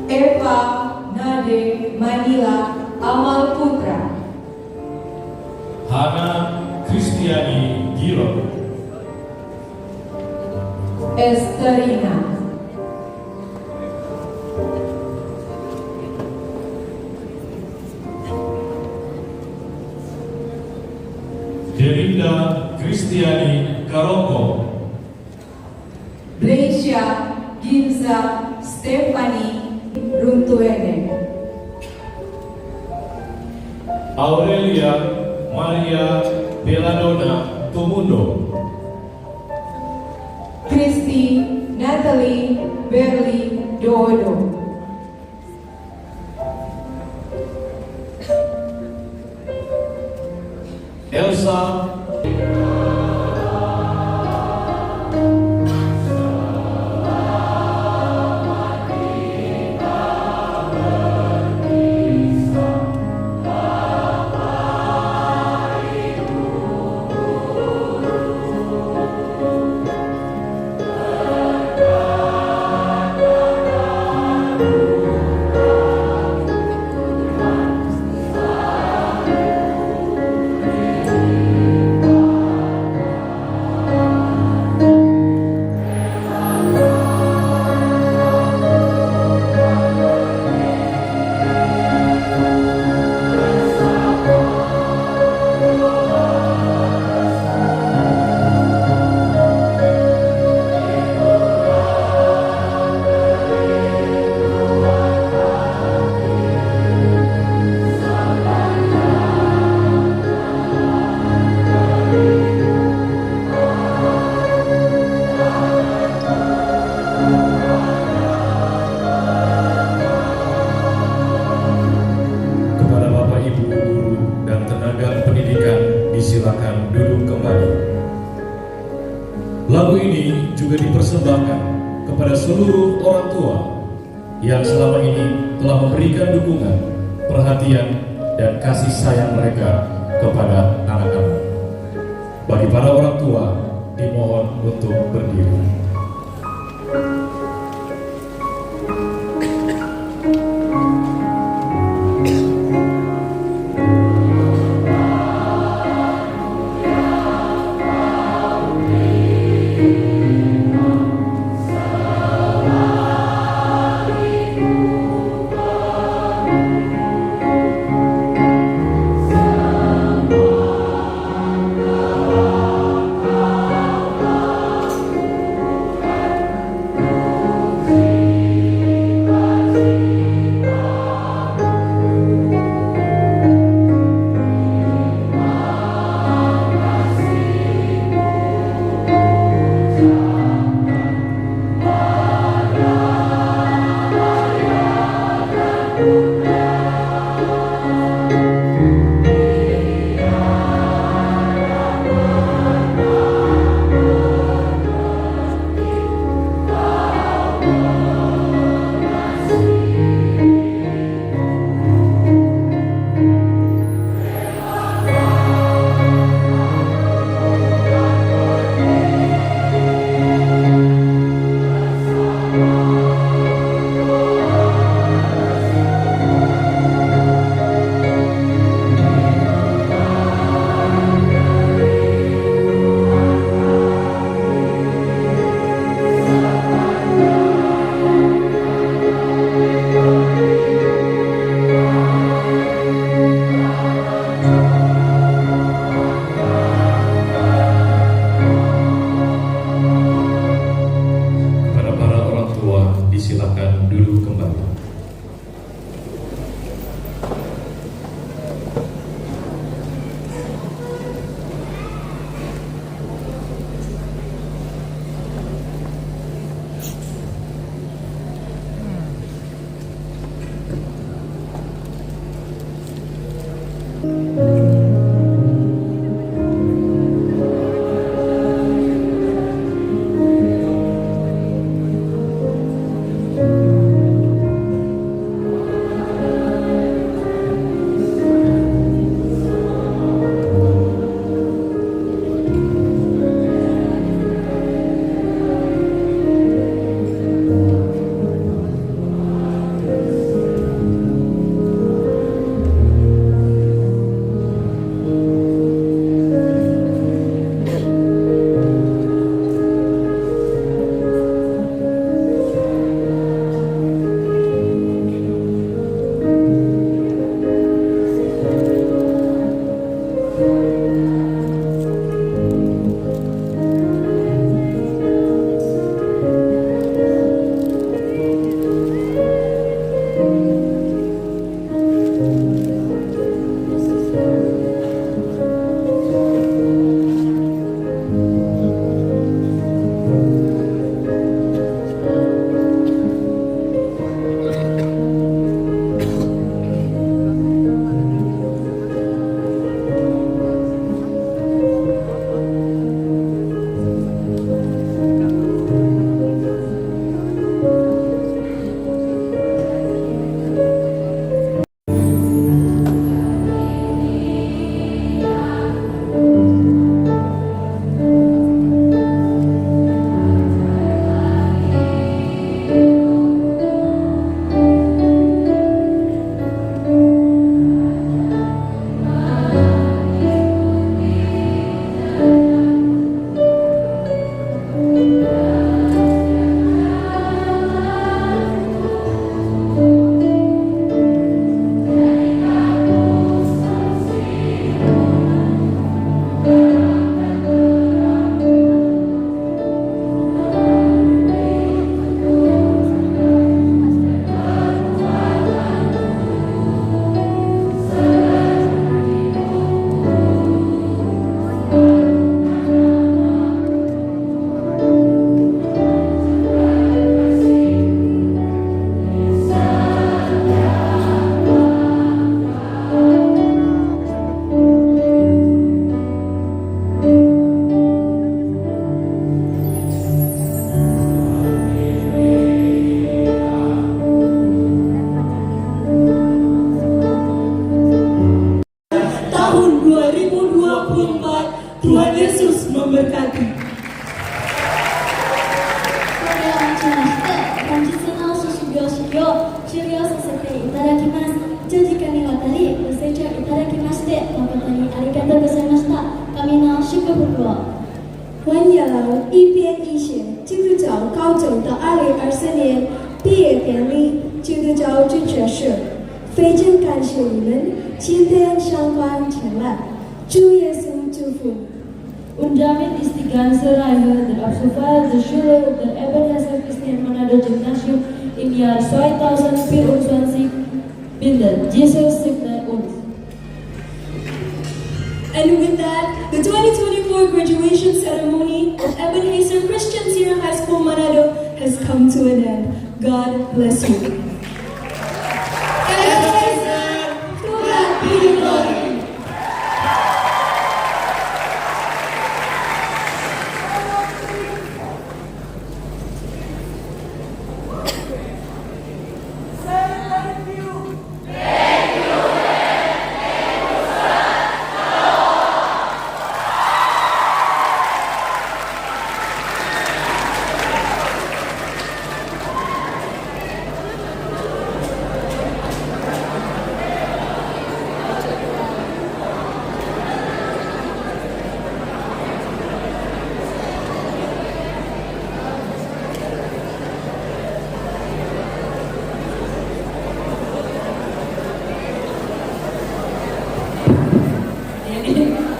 Speaker 6: Eva Nade Manila Amal Putra,
Speaker 7: Hana Kristiani Giro,
Speaker 6: Esterina,
Speaker 7: Delinda Kristiani Karoko,
Speaker 6: Brescia Ginza Stefani Runtuene,
Speaker 7: Aurelia Maria Belladonna Tumundo,
Speaker 6: Kristi Natalie Berli Dodo,
Speaker 7: Elsa silakan duduk kembali. Lagu ini juga dipersembahkan kepada seluruh orang tua yang selama ini telah memberikan dukungan, perhatian, dan kasih sayang mereka kepada anak-anak. Bagi para orang tua, dimohon untuk berdiri.
Speaker 1: 2024. Tuhan Yesus memberkati.
Speaker 8: これをもちまして本日の卒業式を終了させていただきます。長時間にわたりご清聴いただきまして誠にありがとうございました。神の祝福を。
Speaker 9: 欢迎一边一线基督教高中的2024年毕业典礼，基督教主角社非常感谢你们今天相关前来，主耶稣祝福。
Speaker 10: Und damit ist die ganze Reihe der Absolver der Schule der Ebenezer Christian Manado Gymnasium im Jahr 2024 beendet. Jesus segne uns.
Speaker 9: And with that, the 2024 graduation ceremony of Ebenezer Christian Senior High School Manado has come to an end. God bless you. Ebenezer, to God be the glory.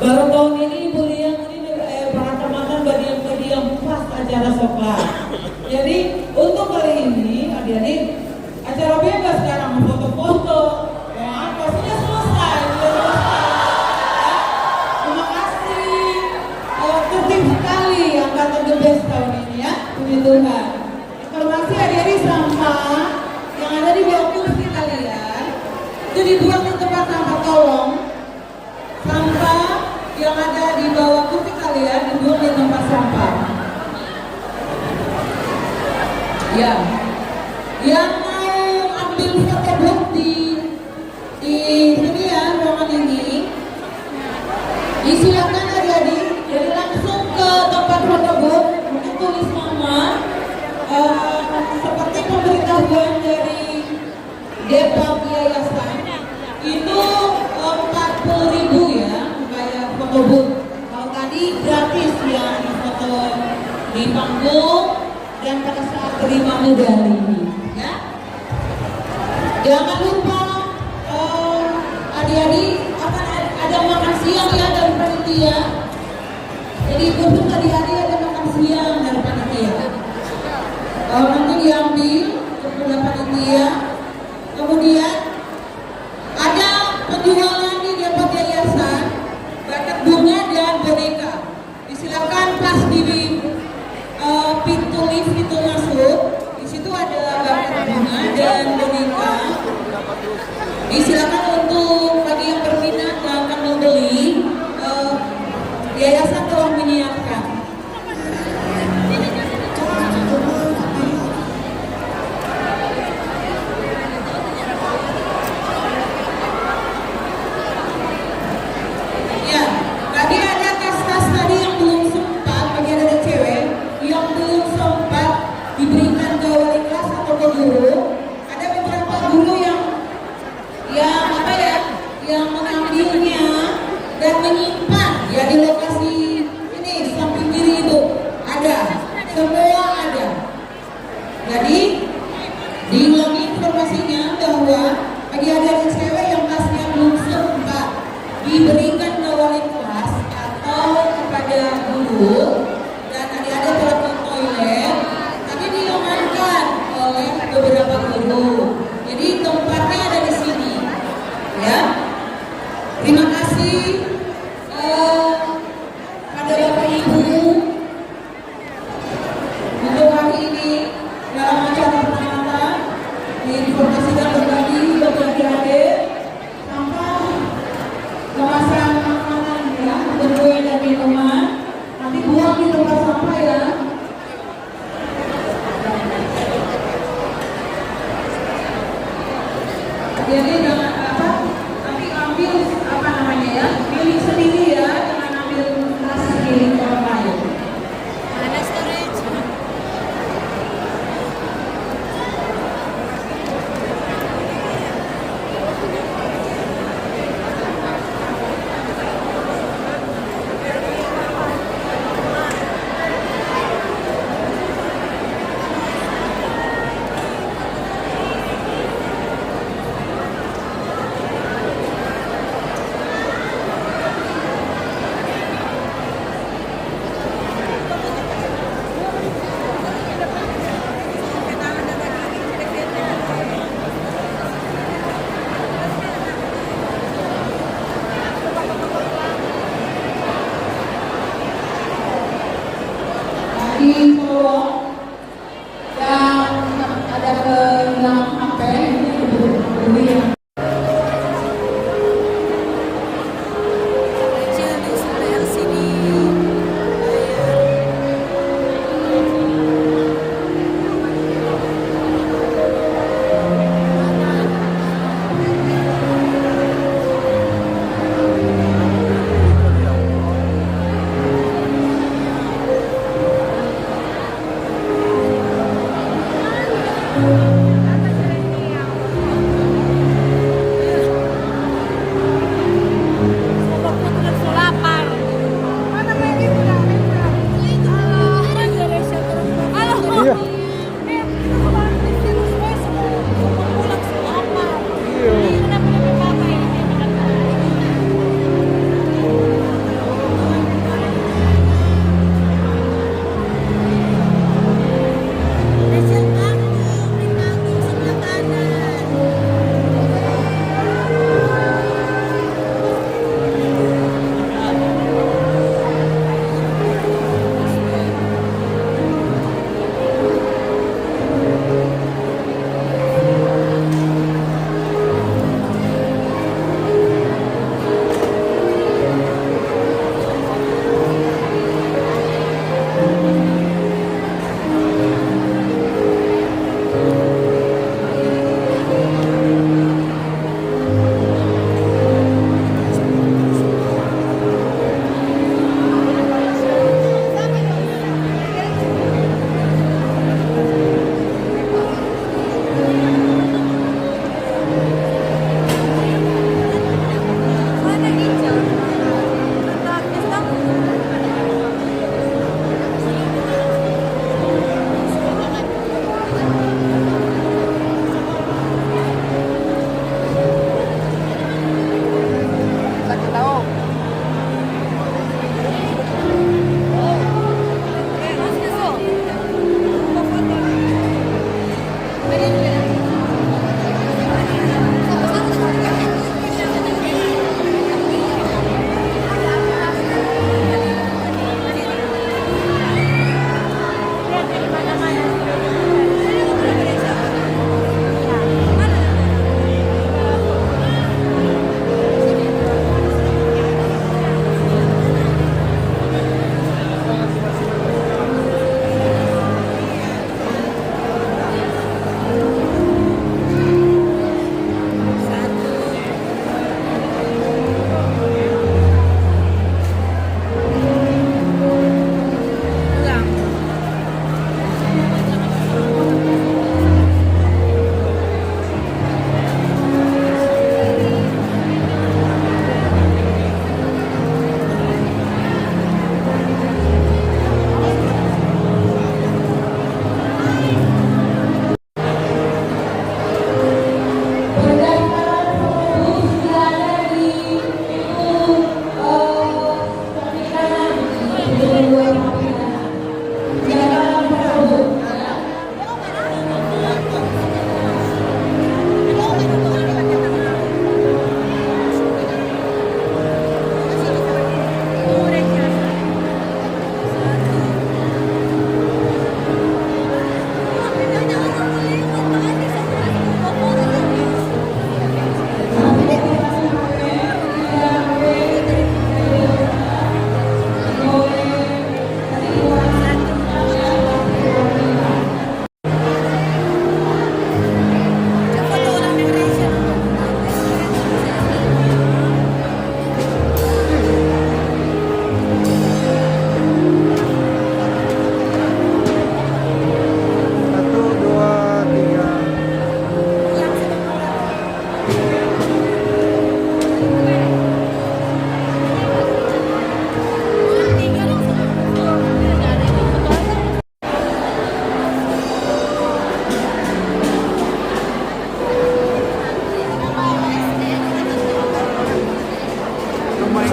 Speaker 11: Baru tahun ini Buliang ini para teman-teman badiang pas acara soklat. Jadi untuk kali ini adik-adik acara bebas sekarang mau foto-foto, ya pastinya selesai, sudah selesai. Ya, terima kasih, tertib sekali angkatan the best tahun ini ya, puji Tuhan. Informasi adik-adik sampah yang ada di bawah kursi kalian itu dibuang di tempat sampah, tolong. Sampah yang ada di bawah kursi kalian dibuang di tempat sampah. Ya, yang mau ambil foto bukti di sini ya, ruangan ini, disilakan adik-adik, jadi langsung ke tempat foto booth, mungkin tulis nama, seperti pemberitahuan dari Depok Yayasan, itu 40.000 ya, bayar foto booth. Kalau tadi gratis yang foto di panggung dan pada saat terima medali, ya. Jangan lupa adik-adik akan ada makan siang ya dari panitia. Jadi khusus adik-adik ada makan siang dari panitia. Nanti diambil kepada panitia. Kemudian ada penjualan di Depok Yayasan bakat bunga dan boneka. Disilakan pas di pintu lift itu masuk, di situ ada bakat bunga dan boneka. Disilakan untuk bagi yang berminat dan akan membeli, yayasan telah menyiapkan. Yang mengambilnya dan menyimpan ya di lokasi ini samping kiri itu ada, semua ada. Jadi diulangi informasinya bahwa bagi adik-adik cewek yang kelasnya belum sempat diberikan wali kelas atau kepada guru dan adik-adik telah ke toilet, tapi diamankan oleh beberapa guru. Jadi tempatnya ada di sini, ya. Terima kasih pada Bapak Ibu untuk hari ini dalam acara pertama diinformasikan berbagi bagi adik-adik tanpa kemasan makanan ya, berkue dan minuman. Nanti buang di tempat sampah ya. di Solo yang ada ke 6 HP ini yang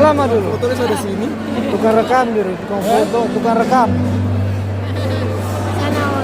Speaker 12: Selama dulu. Fotonya ada sini. Tukang rekam dulu, tukang foto, tukang rekam. Sana.